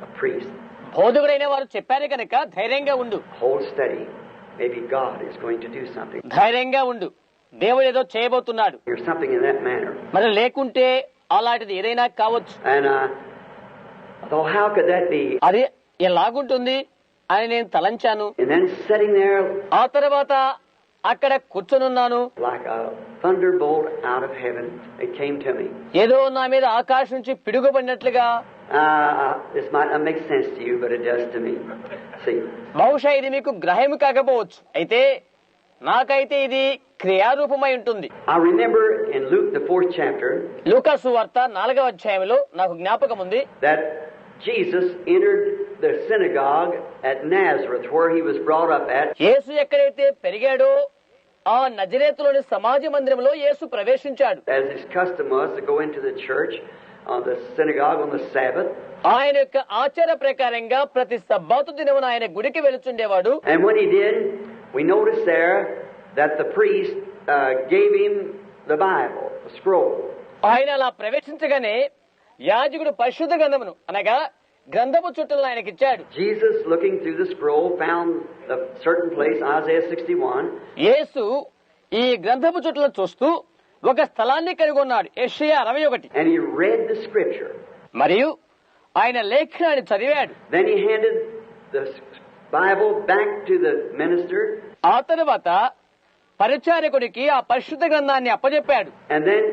a priest. బోధకుడైన వారు చెప్పారు కనుక ధైర్యంగా ఉండు. Whole study. Maybe God is going to do something. ధైర్యంగా ఉండు, దేవుడు ఏదో చేయబోతున్నాడు. There's something in that manner. మరి లేకుంటే అలాంటిది ఏదైనా కావచ్చు. And I thought, how could that be? అది ఎలాగుంటుంది అని నేను తలంచాను. And then sitting there ఆ తర్వాత అక్కడ కూర్చొనున్నాను. like a thunderbolt out of heaven, it came to me. ఏదో నా మీద ఆకాశం నుంచి పిడుగుపడినట్లుగా. This might not make sense to you, but it does to me. See? బహుశా ఇది మీకు గ్రహం కాకపోవచ్చు, అయితే నాకైతే ఇది క్రియారూపమై ఉంటుంది. I remember in Luke the 4th chapter లూకా సువార్త 4వ అధ్యాయంలో నాకు జ్ఞాపకం ఉంది that Jesus entered the synagogue at Nazareth, where he was brought up at. యేసు ఎక్కడైతే పెరిగాడో ఆ నజరేతులోని సమాజ మందిరంలో యేసు ప్రవేశించాడు. As his custom was to go into the church on the synagogue on the Sabbath. ఆయన యొక్క ఆచార ప్రకారంగా ప్రతి సబ్బాతు దినమున ఆయన గుడికి వెళుచుండేవాడు. And when he did, we noticed there that the priest gave him the Bible, the scroll. ఆయన అలా ప్రవేశించగానే యాజకుడు పరిశుద్ధ గ్రంథమును అనగా గ్రంథపు చుట్టలను ఆయనకిచ్చాడు. Jesus, looking through the scroll, found a certain place, Isaiah 61. యేసు ఈ గ్రంథపు చుట్టలను చూస్తూ ఒక స్థలాన్ని కనుగొన్నాడు, యెషయా 61. And he read the scripture. మరియు ఆయన లేఖనాన్ని చదివాడు. Then he handed the Bible back to the minister. ఆ తర్వాత పరిచారకుడికి ఆ పరిశుద్ధ గ్రంథాన్ని అప్పజెప్పాడు. And then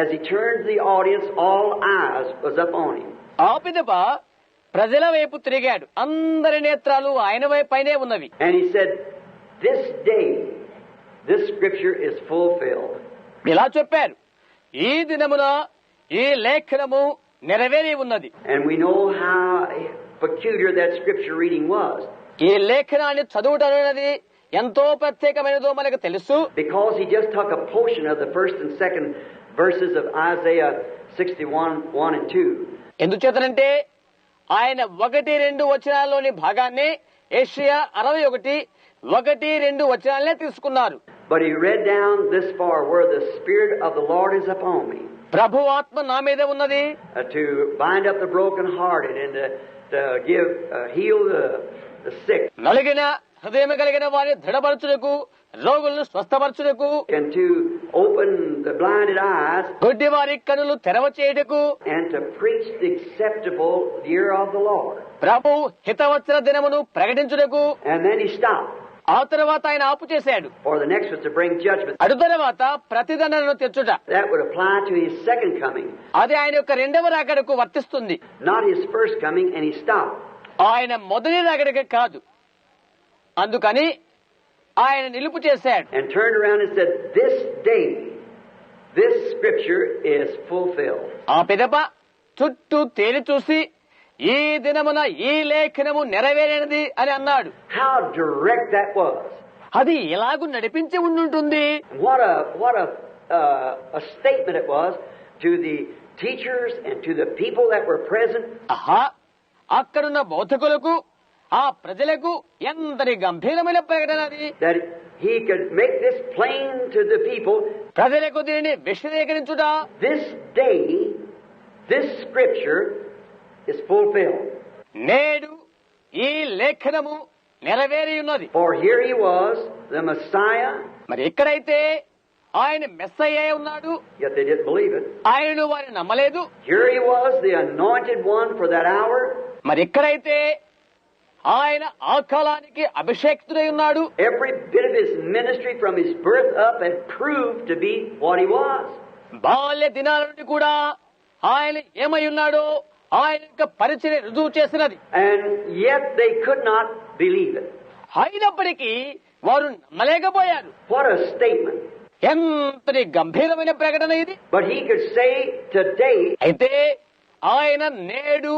as he turned the audience, all eyes was up on him. ఆ పిదప ప్రజల వైపు తిరిగాడు, అందరి నేత్రాలు ఆయన వైపైనే ఉన్నవి. And he said, this day, this scripture is fulfilled. ఇలా చెప్పారు, ఈ దినమున ఈ లేఖనము నెరవేరి ఉన్నది. And we know how peculiar that scripture reading was. ఈ లేఖనాన్ని చదువుట అనేది ఎంతో ప్రత్యేకమైనదో మనకు తెలుసు. Because he just took a portion of the first and second verses of Isaiah 61, 1 and 2. ఎందుచేతనంటే ఆయన 1-2 వచనాల్లోని భాగాన్ని యెషయా 61, 1-2 వచనాలనే తీసుకున్నారు. But he read down this far, where the Spirit of the Lord is upon me. ప్రభు ఆత్మ నా మీద ఉన్నది, To bind up the brokenhearted and to give, heal the sick. నలిగిన హృదయం కలిగిన వారిని దృఢపరచుటకు, రోగులను స్వస్థపరచుటకు, And to open the blinded eyes. గుడ్డి వారి కనులు తెరవ చేయుటకు, And to preach the acceptable year of the Lord. ప్రభు హితవత్సర దినమును ప్రకటించుటకు. And then he stopped. ఆ తర్వాత ఆయన ఆపు చేశాడు. Or the next was to bring judgment. అటు తర్వాత ప్రతిదండనను తెచ్చుట. That would apply to his second coming. అది ఆయన యొక్క రెండవ రాకడకు వర్తిస్తుంది. Not his first coming, and he stopped. ఆయన మొదటి రాకడికి కాదు, అందుకని ఆయన నిలుపు చేశాడు. and turned around and said, "This day, this scripture is fulfilled." ఆ పిదప చుట్టూ తేలి చూసి ఈ దినమున ఈ లేఖనము నెరవేరినది అని అన్నాడు. How direct that was! అది ఎలాగూ నడిపించి ఉండుంటుంది. What a statement it was to the teachers and to the people that were present. ఆహా, అక్కడున్న బోధకులకు ఆ ప్రజలకు ఎంతటి గంభీరమైన ప్రకటన అది. That he could make this plain to the people. ప్రజలకు దీనిని విశదీకరించుట. This day, this scripture is fulfilled. నేడు ఈ లేఖనము నెరవేరి ఉన్నది. For here he was, the Messiah. మరి ఎక్కడైతే ఆయన మెస్సయ్య ఉన్నాడు, Yet they didn't believe it. ఆయనను వారు నమ్మలేదు. Here he was, the anointed one for that hour. మరి ఎక్కడైతే ఆయన ఆ కాలానికి అభిషేక్తుడై ఉన్నాడు, Every bit of his ministry from his birth up had proved to be what he was. బాల్య దినాల నుండి కూడా ఆయన ఏమై ఉన్నాడో ఆయన యొక్క పరిచయం రుజువు చేసినది. And yet they could not believe it. అయినప్పటికీ వారు నమ్మలేకపోయారు. What a statement. ఎంతటి గంభీరమైన ప్రకటన ఇది. But he could say today, అయితే ఆయన నేడు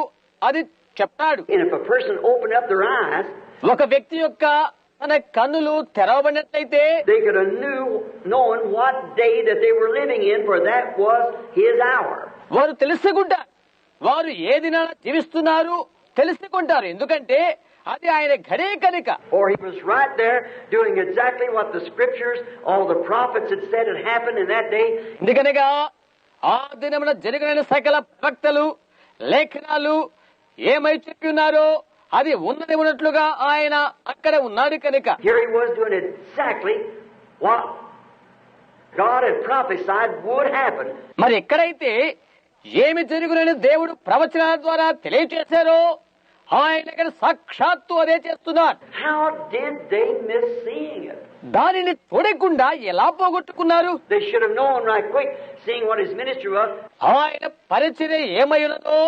అది చెప్తాడు. and if a person opened up their eyes, ఒక వ్యక్తి యొక్క తన కన్నులు తెరవబడినట్లయితే they could have known what day that they were living in, for that was his hour. వారు తెలుసుకుంటారు, వారు ఏ దినాన జీవిస్తున్నారు తెలుసుకుంటారు. ఎందుకంటే అది ఆయన ఘడే కనుక. For he was right there doing exactly what the scriptures, all the prophets had said had happened in that day. ఎందుకనగా ఆ దినమున జరిగిన సకల ప్రవక్తలు లేఖనాలు ఏమై చెప్పి ఉన్నారో అది ఉన్నది ఉన్నట్లుగా ఆయన అక్కడ ఉన్నాడు కనుక. Here he was doing exactly what God had prophesied would happen. మరి ఎక్కడైతే ఏమి జరుగునని దేవుడు ప్రవచనాల ద్వారా తెలియచేశారో ఆయన ఇక్కడ సాక్షాత్తు అదే చేస్తున్నారు. How did they miss seeing it? దానిని చూడకుండా ఎలా పోగొట్టుకున్నారు? They should have known right quick, seeing what his ministry was. ఆయన పరిచర్య ఏమై ఉన్నదో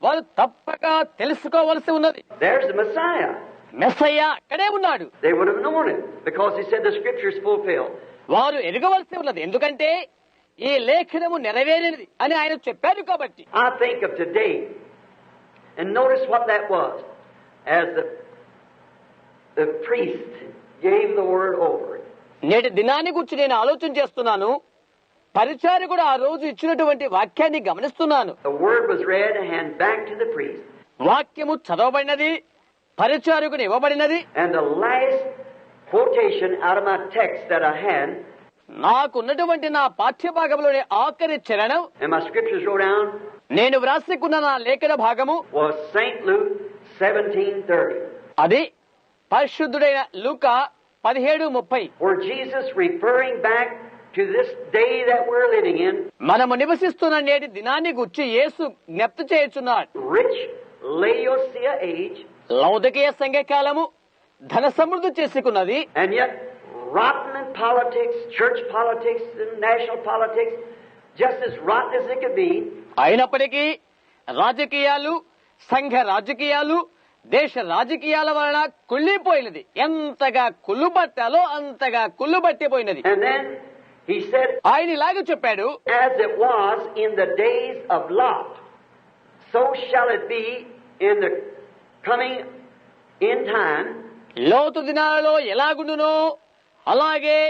వారు తప్పక తెలుసుకోవలసి ఉన్నది. There's the Messiah. మెస్సయ్య అక్కడే ఉన్నాడు. They would have known it because he said the scripture is fulfilled. వారు ఎరగవలసి ఉన్నది, ఎందుకంటే ఈ లేఖనము నెరవేరినది అని ఆయన చెప్పారు కాబట్టి. I think of today, and notice what that was, as the priest gave the word over. నేటి దినాన్ని గురించి నేను ఆలోచన చేస్తున్నాను. పరిచారకుడు ఆ రోజు ఇచ్చినటువంటి వాక్యాన్ని గమనిస్తున్నాను. The word was read and back to the priest. వాక్యము చదవబడినది, పరిచారకుడు ఇవ్వబడినది. And the last quotation out of my text that I had, నాకున్నటువంటి నా పాఠ్యభాగంలోని ఆఖరి చరణం, and my scriptures wrote down, నేను వ్రాసుకున్న నా లేఖన భాగము was St. Luke 17:30. అది పరిశుద్ధుడైన లూకా 17:30. Where Jesus, referring back to this day that we're living in, మనము నివసిస్తున్న నేటి దినాన్ని గురించి యేసు జ్ఞప్తి చేయుచున్నాడు. rich Laodicea age, లౌదికీయ సంఘకాలము ధన సమృద్ధి చేసుకున్నది. and yet rotten in politics, church politics, and national politics, just as rotten as it could be. అయినప్పటికీ రాజకీయాలు, సంఘ రాజకీయాలు, దేశ రాజకీయాల వలన కుళ్ళిపోయినది. ఎంతగా కుళ్ళుబట్టాలో అంతగా కుళ్ళుబట్టిపోయినది. And then he said, ఆయన ఇలాగే చెప్పాడు, as it was in the days of Lot, so shall it be in the coming in time. లోతు దినాలలో ఎలాగుండునో అలాగే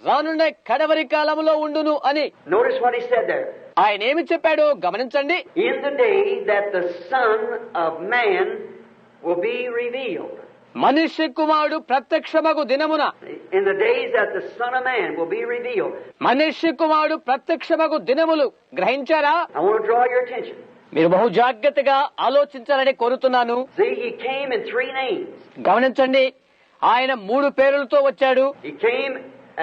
రానున్న కడవరి కాలంలో ఉండును అని. Notice what he said there. ఆయన ఏమి చెప్పాడో గమనించండి. In the day that the Son of Man will be revealed. మనుష్య కుమారుడు ప్రత్యక్షమగు దినమున, In the days that the Son of Man will be revealed. మనుష్య కుమారుడు ప్రత్యక్షమగు దినములు గ్రహించారా? I want to draw your attention. మీరు బహు జాగ్రత్తగా ఆలోచించాలని కోరుతున్నాను. See, he came in 3 names. గమనించండి, ఆయన 3 పేరులతో వచ్చాడు. He came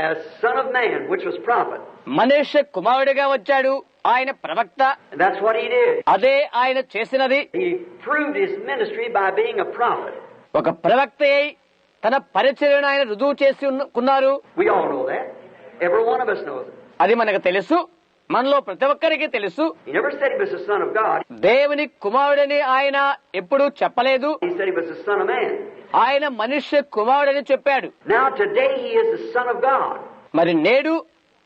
as Son of Man, which was prophet. మనుష్య కుమారుడిగా వచ్చాడు, ఆయన ప్రవక్త. And that's what he did. అదే ఆయన చేసినది. He proved his ministry by being a prophet. ఒక ప్రవక్త అయి తన పరిచర్యను ఆయన రుజువు చేసి ఉన్నారు. We all know that. Every one of us knows it. అది మనకు తెలుసు. మనలో ప్రతి ఒక్కరికి తెలుసు, He never said he was the Son of God. దేవుని కుమారుడని ఆయన ఎప్పుడూ చెప్పలేదు. He said he was the Son of Man. ఆయన మనుష్య కుమారుడని చెప్పాడు. Now today he is the Son of God, మరి నేడు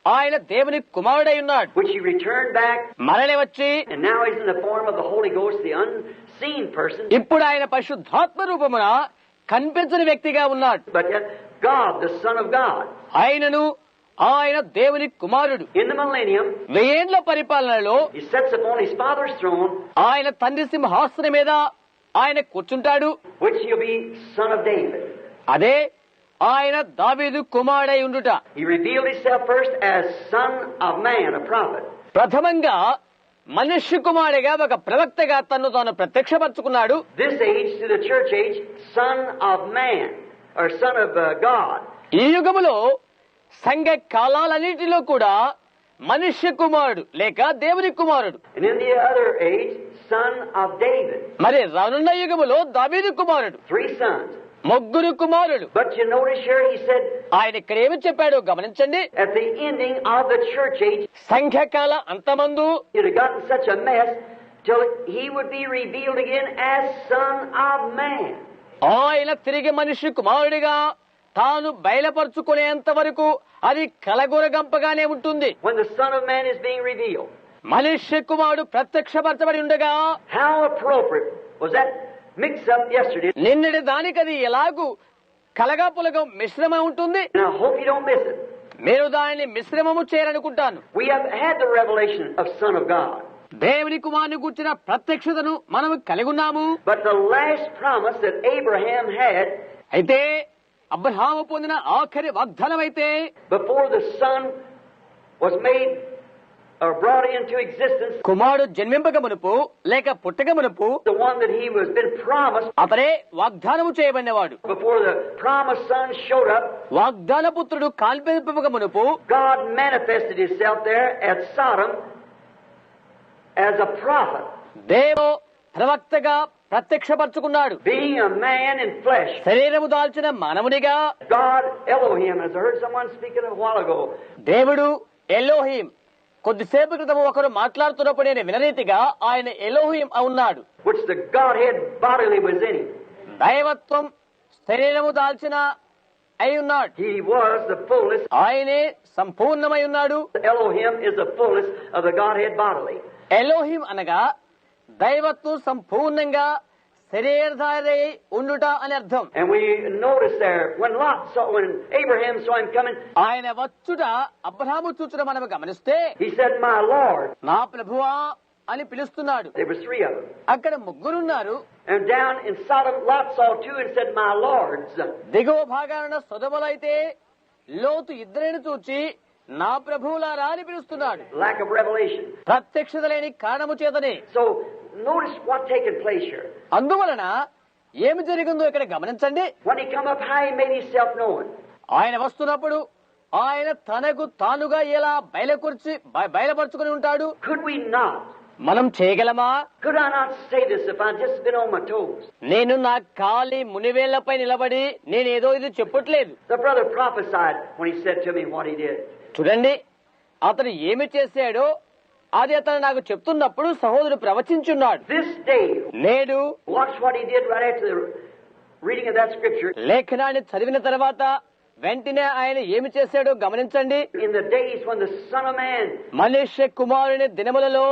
ఆయన దేవుని కుమారుడై ఉన్నాడు. which he returned back, మరలి వచ్చి and now he's in the form of the Holy Ghost, the unseen person, ఇప్పుడు ఆయన పరిశుద్ధాత్మ రూపమున కనిపించని వ్యక్తిగా ఉన్నాడు. but yet God, the Son of God. ఆయనను ఆయన దేవుని కుమారుడు. In the millennium, 1000 ఏళ్ల పరిపాలనలో he sits upon his Father's throne, ఆయన తండ్రి సింహాసనం మీద ఆయన కూర్చుంటాడు. which he'll be Son of David. అదే ఆయన దావీదు కుమారుడై ఉండుట. He revealed himself first as Son of Man, a prophet. ప్రథమంగా మనుష్య కుమారుడిగా ఒక ప్రవక్తగా తన్ను తాను ప్రత్యక్షపరచుకున్నాడు. This age, to the church age, Son of Man, or Son of God. ఈ యుగములో సంఘ కాలాలన్నిటిలో కూడా మనుష్య కుమారుడు లేక దేవుని కుమారుడు. And in the other age, Son of David. మరి రానున్న యుగములో దావీదు కుమారుడు. 3 sons. 3 కుమారులు. But you notice here, he said, ఆయన ఇక్కడ ఏమి చెప్పాడో గమనించండి. at the ending of the church age, సంఖ్యకాల అంతమందు it had gotten such a mess till he would be revealed again as Son of Man. ఆయన తిరిగి మనిషి కుమారుడిగా తాను బయలుపరుచుకునేంత వరకు అది కలగొరగంపగానే ఉంటుంది. When the Son of Man is being revealed. మనిషి కుమారుడు ప్రత్యక్షపరచబడి ఉండగా How appropriate was that mix-up yesterday? నిన్నటి దానికది ఎలాగూ కలగాపులగం మిశ్రమం ఉంటుంది. And I hope you don't miss it. మీరు దానిని మిశ్రమము చేయాలనుకుంటాను. We have had the revelation of Son of God. దేవుని కుమారుని కూర్చిన ప్రత్యక్షతను మనము కలిగి ఉన్నాము. But the last promise that Abraham had, అయితే అబ్రహాము పొందిన ఆఖరి వాగ్దానం అయితే before the Son was made or brought into existence, కుమారుడు జన్మింపక మునుపు లేక పుట్టక మునుపు the one that he was been promised, అతనే వాగ్దానము చేయబడినవాడు. before the promised Son showed up, వాగ్దాన పుత్రుడు కాల్పింపక మునుపు God manifested himself there at Sodom as a prophet, దేవుడు ప్రవక్తగా ప్రత్యక్షపరచుకున్నాడు. being a man in flesh. శరీరము దాల్చిన మానవునిగా God Elohim, as I heard someone speaking a while ago, దేవుడు ఎలోహిం, కొద్దిసేపు క్రితం ఒకరు మాట్లాడుతున్నప్పుడు నేను వినరీతిగా ఆయన ఎలోహిం ఉన్నాడు. which the Godhead bodily was in him. దైవత్వం శరీరము దాల్చిన అయి ఉన్నాడు. He was the fullness. ఆయనే సంపూర్ణమై ఉన్నాడు. Elohim is the fullness of the Godhead bodily. Elohim అనగా దైవత్వం సంపూర్ణంగా శరీరధారి ఉండుట అని అర్థం. And we notice there, when Abraham saw him coming, ఆయన వచ్చుట అబ్రహాము చూచుట మనం గమనిస్తే he said, "My Lord." నా ప్రభువా అని పిలుస్తున్నాడు. There were 3 of them. అక్కడ 3 ఉన్నారు. And down in Sodom, Lot saw 2 and said, "My Lords." దిగువ భాగాన సొదొమలో అయితే లోతు 2 చూచి నా ప్రభువులారా అని పిలుస్తున్నాడు. Lack of revelation. ప్రత్యక్షత లేని కారణము చేతనే. So notice what taken place here. అందువలన ఏమి జరిగిందో ఇక్కడ గమనించండి. When he come up high, he made himself known. ఆయన వస్తున్నప్పుడు ఆయన తనకు తానుగా ఎలా బయలుపరుచుకుని ఉంటాడు. Could we not? మనం చేయగలమా? Could I not say this if I'd just been on my toes? నేను నా కాలి మునివేళ్లపై నిలబడి నేనేదో ఇది చెప్పట్లేదు. The brother prophesied when he said to me what he did. చూడండి, అతను ఏమి చేశాడో అది అతను నాకు చెప్తున్నప్పుడు సహోదరుడు ప్రవచించున్నాడు. This day, నేడు watch what he did right after the reading of that scripture. లేఖనాన్ని చదివిన తర్వాత వెంటనే ఆయన ఏమి చేశాడో గమనించండి. In the days when the Son of Man, మనుష్య కుమారుని దినములలో,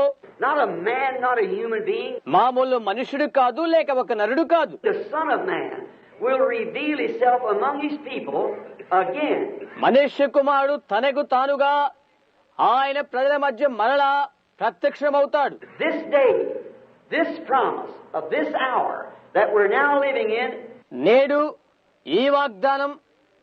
not a man, not a human being, మామూలు మనుషుడు కాదు లేక ఒక నరుడు కాదు, the Son of Man will reveal himself among his people again. మనుష్య కుమారుడు తనకు తానుగా ఆయన ప్రజల మధ్య మరలా ప్రత్యక్షమవుతాడు. This day, this promise of this hour that we're now living in, నేడు ఈ వాగ్దానం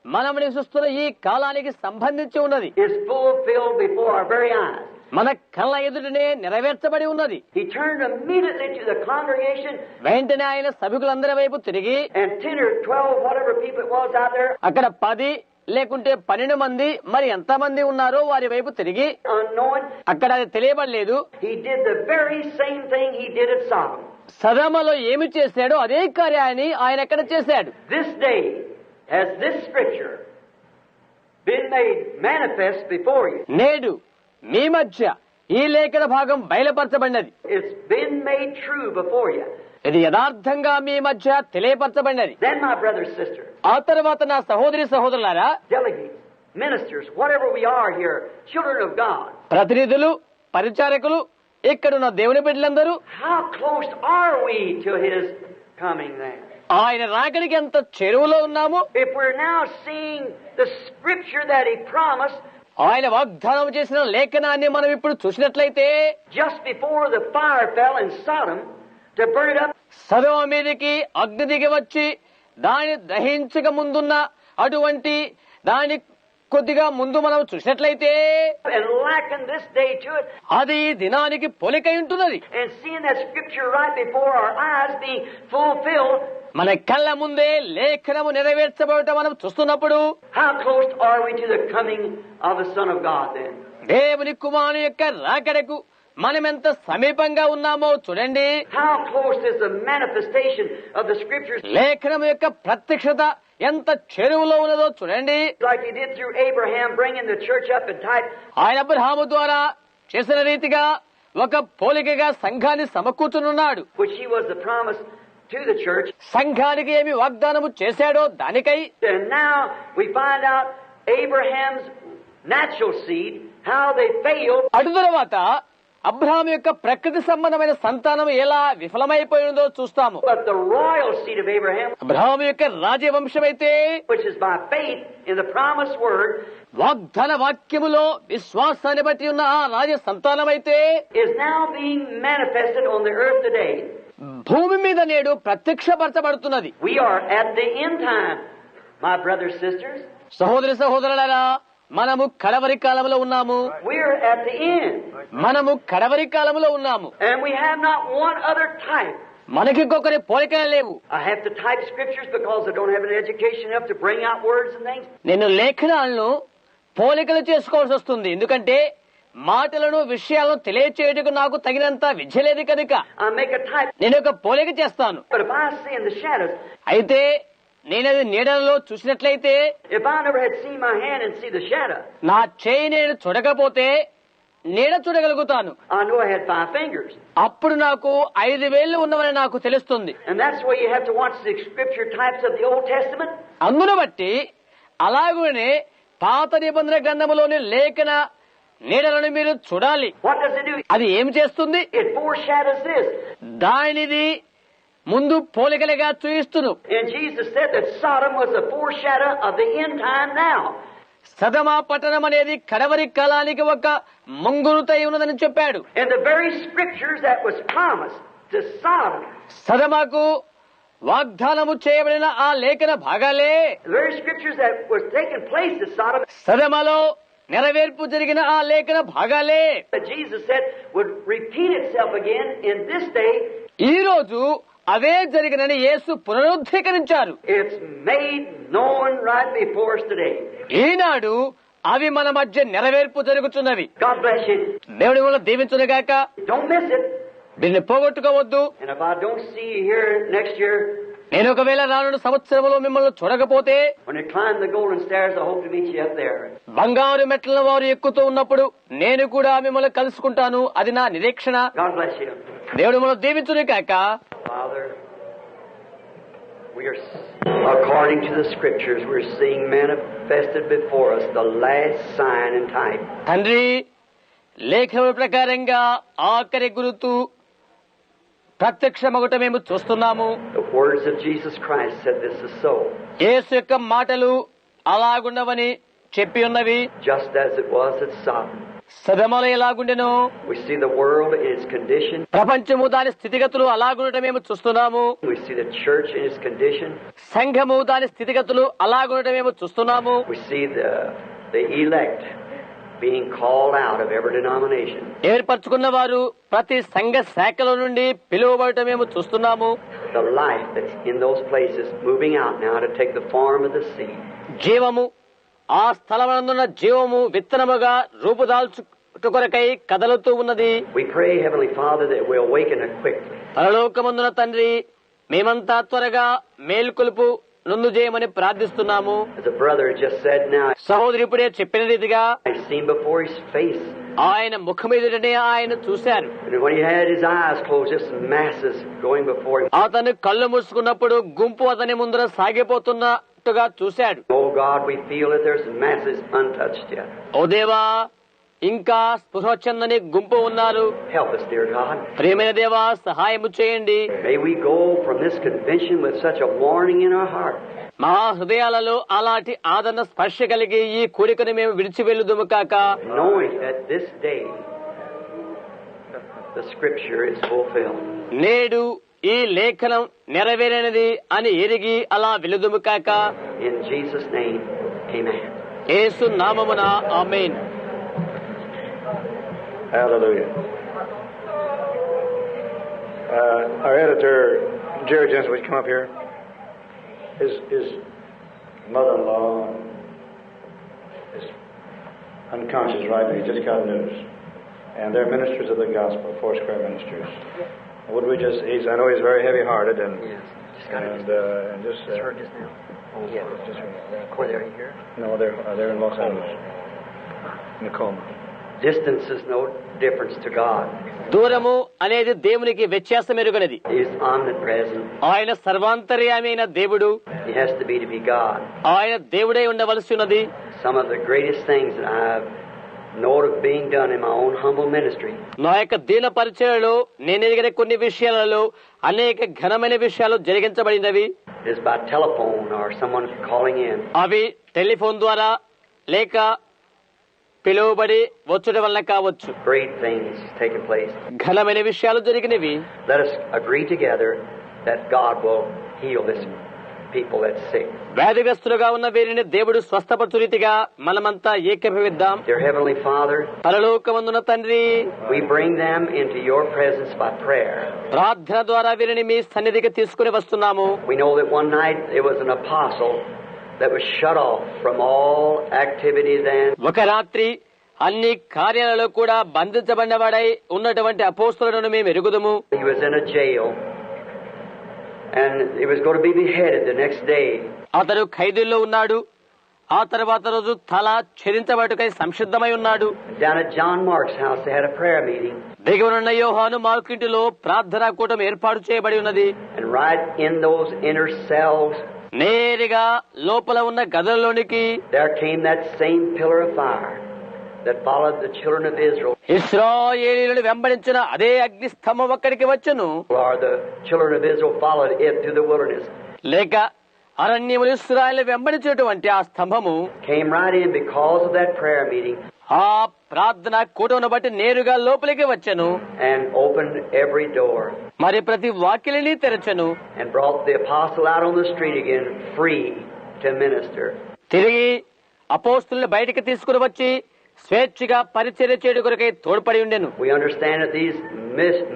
మనం నివసిస్తున్న ఈ కాలానికి సంబంధించి ఉన్నది. is fulfilled before our very eyes. మన కళ్ళ ఎదుటనే నెరవేర్చబడి ఉన్నది. He turned immediately to the congregation, వెంటనే ఆయన సభికులందరి వైపు తిరిగి and 10 or 12, whatever people it was out there, అక్కడ 10 లేకుంటే 12 మంది, మరి ఎంతమంది ఉన్నారో వారి వైపు తిరిగి, unknowing, అక్కడ అది తెలియబడలేదు, he did the very same thing he did at Sodom. సదమలో ఏమి చేశాడో అదే కార్యాన్ని ఆయన ఎక్కడ చేశాడు. This day has this scripture been made manifest before you. నేడు మీ మధ్య ఈ లేఖన భాగం బయలుపరచబడినది. It's been made true before you. ఇది యథార్థంగా మీ మధ్య తెలియపరచబడినది. Then, my brother, sister, ఆ తర్వాత నా సహోదరి సహోదరులారా, delegates, ministers, whatever we are here, children of God, ప్రతినిధులు, పరిచారకులు, ఇక్కడున్న దేవుని బిడ్డలందరూ how close are we to His coming then? ఆయన రాకడికి ఎంత చెరువులో ఉన్నాము. If we're now seeing the scripture that He promised ఆయన వాగ్దానం చేసిన లేఖనాన్ని మనం ఇప్పుడు చూసినట్లయితే, just before the fire fell in Sodom to burn it up, సదోమ మీదకి అగ్ని దిగి వచ్చి దాన్ని దహించక ముందున్న అటువంటి దాని కొద్దిగా ముందు మనం చూసినట్లయితే and liken this day to it, అది ఈ దినానికి పోలికై ఉంటున్నది. and seeing that scripture right before our eyes being fulfilled, మన కళ్ళ ముందే లేఖనము నెరవేర్చబడటం మనం చూస్తున్నప్పుడు how close are we to the coming of the Son of God then? దేవుని కుమారుని యొక్క రాకడకు మనమెంత సమీపంగా ఉన్నామో చూడండి. How close is the manifestation of the scriptures, లేఖనము యొక్క ప్రత్యక్షత ఎంత చెరువులో ఉన్నదో చూడండి. like He did through Abraham, bringing the church up in type, ఆయన అబ్రహాము ద్వారా చేసిన రీతిగా ఒక పోలికగా సంఘాన్ని సమకూర్చునున్నాడు. which He was the promise to the church. సంఘానికి ఏమి వాగ్దానము చేశాడో దానికై And now we find out Abraham's natural seed, how they failed, అటు తరువాత అబ్రహాము యొక్క ప్రకృతి సంబంధమైన సంతానం ఎలా విఫలమైపోయిందో చూస్తాము. but the royal seed of Abraham, Abraham యొక్క రాజవంశమైతే, which is by faith in the promised word, వాగ్దాన వాక్యములో విశ్వాసాన్ని బట్టి ఉన్న ఆ రాజ సంతానమైతే is now being manifested on the earth today. భూమి మీద నేడు ప్రత్యక్షపరచబడుతున్నది. We are at the end time, my brothers, sisters. సహోదరి సహోదరులారా, మనము కడవరి కాలంలో ఉన్నాము. We're at the end. మనము కడవరి కాలంలో ఉన్నాము. And we have not one other type. మనకి ఇంకొకరి పోలికలు లేవు. I have to type scriptures because I don't have an education enough to bring out words and things. నేను లేఖనాలను పోలికలు చేసుకోవాల్సి వస్తుంది. ఎందుకంటే మాటలను విషయాలను తెలియచేయటకు నాకు తగినంత విద్య లేదు కనుక I make a type. నేను ఒక పోలిక చేస్తాను. But if I see in the shadows, అయితే నేనది నీడలలో చూసినట్లయితే, if I never had seen my hand and see the shadow, నా చేయి నేను చూడకపోతే నీడ చూడగలుగుతాను. I know I had 5 fingers. అప్పుడు నాకు 5 వేళ్లు ఉన్నవని నాకు తెలుస్తుంది. And that's why you have to watch the scripture types of the Old Testament. అందును బట్టి అలాగనే పాత నిబంధన గ్రంథములోని లేఖన నీడలను మీరు చూడాలి. What does it do? అది ఏం చేస్తుంది? It foreshadows this. దానిది ముందు పోలికలుగా చూయిస్తును. And Jesus said that Sodom was a foreshadow of the end time now. సదమా పట్టణం అనేది కడవరి కాలానికి ఒక ముంగురుతై ఉన్నదని చెప్పాడు. And the very scriptures that was promised to Sodom, సదమాకు వాగ్దానము చేయబడిన ఆ లేఖన భాగాలే the very scriptures that was taking place at Sodom, సదమలో నెరవేర్పు జరిగిన ఆ లేఖన భాగాలే that Jesus said would repeat itself again in this day. ఈ రోజు అవే జరిగినని యేసు పునరుద్ధీకరించారు. It's made known right before us today. ఈనాడు అవి మన మధ్య నెరవేర్పు జరుగుతున్నవి. God bless you. దేవుడి వల్ల దీవించునుగాక. Don't miss it. దీన్ని పోగొట్టుకోవద్దు. And if I don't see you here next year, నేను ఒకవేళ రానున్న సంవత్సరంలో మిమ్మల్ని చూడకపోతే, when you climb the golden stairs, I hope to meet you up there. బంగారు మెట్లను వారు ఎక్కుతూ ఉన్నప్పుడు నేను కూడా మిమ్మల్ని కలుసుకుంటాను. అది నా నిరీక్షణ. God bless you. దేవుడు మిమ్మల్ని దీవించునుగాక. Father, we are, according to the scriptures, we're seeing manifested before us the last sign and type. తండ్రి, లేఖనముల ప్రకారంగా ఆఖరి గురుతు ప్రత్యక్షమగుట మేము చూస్తున్నాము. The words of Jesus Christ said this is so. యేసు యొక్క మాటలు అలాగుండవని చెప్పి ఉన్నవి. Just as it was at Sodom. సదమలో ఎలాగుండెను, We see the world in its condition. ప్రపంచము దాని స్థితిగతులు అలాగుండటం మేము చూస్తున్నాము. We see the church in its condition. సంఘము దాని స్థితిగతులు అలాగుండటం మేము చూస్తున్నాము. We see the elect being called out of every denomination. ఏర్పరచుకున్న వారు ప్రతి సంఘ శాఖల నుండి పిలువబడటం మేము చూస్తున్నాము. The life that's in those places moving out now to take the form of the seed. జీవము, ఆ స్థలమందున్న జీవము విత్తనముగా రూపుదాల్చుట కొరకై కదలుతూ ఉన్నది. We pray, Heavenly Father, that we'll awaken it quickly. పరలోకమందున తండ్రి, మేమంతా త్వరగా మేల్కొలుపు నన్ను చేయమని ప్రార్థిస్తున్నాము. As a brother just said now, సహోదరు ఇప్పుడే చెప్పిన రీతిగా I've seen before his face. ఆయన ముఖమెదుటనే ఆయన చూశారు. And when he had his eyes closed, just masses going before him. అతను కళ్ళు మూసుకున్నప్పుడు గుంపు అతని ముందర సాగిపోతున్నట్టుగా చూశాడు. Oh God, we feel that there's masses untouched yet. ఓ దేవా, ఇంకా స్పృహ చెందని గుంపు ఉన్నారు. Help us, dear God. ప్రియమైన దేవా, సహాయము చేయండి. May we go from this convention with such a warning in our heart. మా హృదయాలలో అలాంటి ఆదరణ స్పర్శ కలిగి ఈ కోరికను మేము విడిచి వెళ్ళుదుము కాక, Knowing that this day the scripture is fulfilled. నేడు ఈ లేఖనం నెరవేరినది అని ఎరిగి అలా వెలుదుము కాక. In Jesus' name, amen. యేసు నామమున ఆమేన్. Hallelujah. Our editor, Jerry Jensen, would you come up here? His mother-in-law is unconscious right now. He just got news. And they're ministers of the gospel, Foursquare Ministers. Would we just, I know he's very heavy-hearted and... Yes, just got it. Just heard just now. Yeah. Were they here? No, they're in Los Angeles. In a coma. Distance is no difference to God. దూరము అనేది దేవునికి వ్యత్యాసం ఎరుగనిది. He is omnipresent. ఆయన సర్వాంతర్యామి అయిన దేవుడు. He has to be God. ఆయన దేవుడై ఉండవలసి ఉన్నది. Some of the greatest things that I've known of being done in my own humble ministry. నా యొక్క దీన పరిచయలో నేను ఎదిగిన కొన్ని విషయాలలో అనేక ఘనమైన విషయాలు జరిగించబడినవి. Is by telephone or someone calling in. అవి టెలిఫోన్ ద్వారా లేక పిలువబడి వచ్చుట వలన కావచ్చు. Great things taking place. ఘనమైన విషయాలు జరిగినవి. Let us agree together that God will heal this people that's sick. వ్యాధిగ్రస్తులుగా ఉన్న వీరిని దేవుడు స్వస్థపరచు రీతిగా మనమంతా ఏకీభవిద్దాం. Dear Heavenly Father, పరలోకమందున తండ్రి, we bring them into your presence by prayer. ప్రార్థన ద్వారా వీరిని మీ సన్నిధికి తీసుకుని వస్తున్నాము. We know that one night there was an apostle that was shut off from all activities and ఒక రాత్రి అన్ని కార్యాలలో కూడా బంధించబడినవాడై ఉన్నటువంటి అపోస్తలులను మేము ఎరుగుదుము. he was in a jail and he was going to be beheaded the next day. అతడు ఖైదీల్లో ఉన్నాడు. ఆ తర్వాత రోజు తల ఛేదించబడుటకై సంసిద్ధమై ఉన్నాడు. Down at John Mark's house they had a prayer meeting. దిగువనున్న యోహాను మార్కింటిలో ప్రార్థనా కూటమి ఏర్పాటు చేయబడి ఉన్నది. And right in those inner cells నేరుగా లోపల ఉన్న గదుల్లోనికి there came that same pillar of fire that followed the children of Israel. ఇశ్రాయేలీయులను వెంబడించిన అదే అగ్ని స్తంభం అక్కడికి వచ్చును. Or the children of Israel followed it through the wilderness. లేక అరణ్యములు ఇశ్రాయేలు వెంబడించినటువంటి ఆ స్తంభము Came right in because of that prayer meeting. ఆ ప్రార్థన కూటమును బట్టి నేరుగా లోపలికి వచ్చెను. And opened every door. మరి ప్రతి వాకిలిని తెరచెను. And brought the apostle out on the street again free to minister. తిరిగి అపోస్తులను బయటికి తీసుకుని వచ్చి స్వేచ్ఛగా పరిచర్య చేయడం కొరకై తోడ్పడి ఉండెను. We understand that these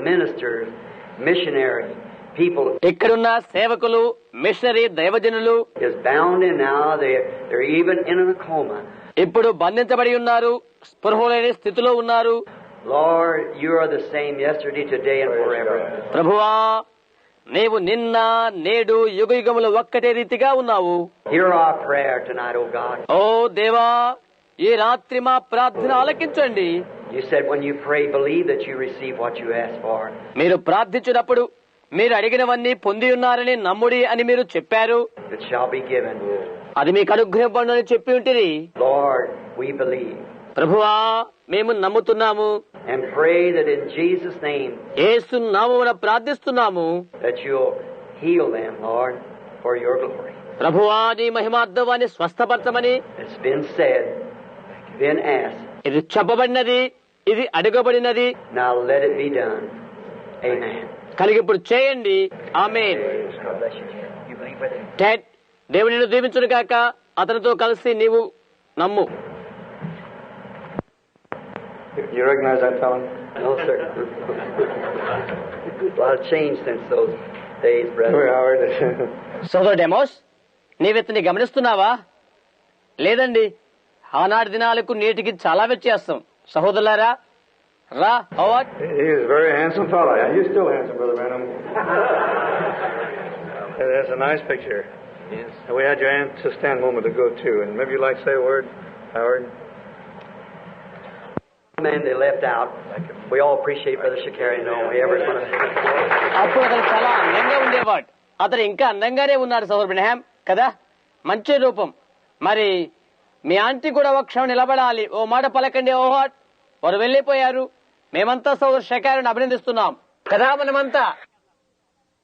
ministers, missionary people ఇక్కడున్న సేవకులు, మిషనరీ దైవజనులు is bound in now. They're even in a coma. ఇప్పుడు బంధించబడి ఉన్నారు. స్పృహ లేని స్థితిలో ఉన్నారు. Lord, you are the same yesterday, today, and forever. ప్రభువా, నీవు నిన్న నేడు యుగయుగములు ఒక్కటే రీతిగా ఉన్నావు. Hear our prayer tonight, O God. ఓ దేవా, ఈ రాత్రి మా ప్రార్థన ఆలకించండి. You said when you pray, believe that you receive what you ask for. మీరు ప్రార్థించినప్పుడు మీరు అడిగినవన్నీ పొంది ఉన్నారని నమ్ముడి అని మీరు చెప్పారు. It shall be given. అది మీకు అనుగ్రహింపబడును అని చెప్పి ఉంటిరి. Lord, we believe. ప్రభువా, మేము నమ్ముతున్నాము. And pray that in Jesus' name యేసు నామమున ప్రార్థిస్తున్నాము. that you'll heal them, Lord, for your glory. ప్రభువా, నీ మహిమార్థవాన్ని స్వస్థపరచమని It's been said, been asked. ఇది చెప్పబడినది, ఇది అడగబడినది. Now let it be done. Amen. కలిగి ఇప్పుడు చేయండి. ఆమేన్. God bless you. You believe with him? Ted, దేవుడు నిన్ను దీవించును గాక. అతనితో కలిసి నీవు నమ్ము. You recognize that fellow? No, sir. A lot of change since those days, brother. Howard. సోదరు డెమోస్, నీవెత్తని గమనిస్తున్నావా? లేదండి, ఆనాటి దినాలకు నేటికి చాలా వ్యత్యాసం. సహోదరులారా, రా Howard. He is a very handsome fellow. You're still handsome, Brother Branham. That's a nice picture. Yes. And we had your aunt to stand a moment ago, too. And maybe you'd like to say a word, Howard? Man, they left out. We all appreciate Brother Shakarian, don't we? Everyone's going to... అప్పుడు అతను చాలా అందంగా ఉండేవాడు. అతను ఇంకా అందంగానే ఉన్నాడు సోదరు బ్రహ్యాం కదా, మంచి రూపం. మరి మీ ఆంటీ కూడా ఒక క్షణం నిలబడాలి, ఓ మాట పలకండి. ఓహో, వారు వెళ్ళిపోయారు. మేమంతా సోదరు షకారుని అభినందిస్తున్నాం కదా మనమంతా.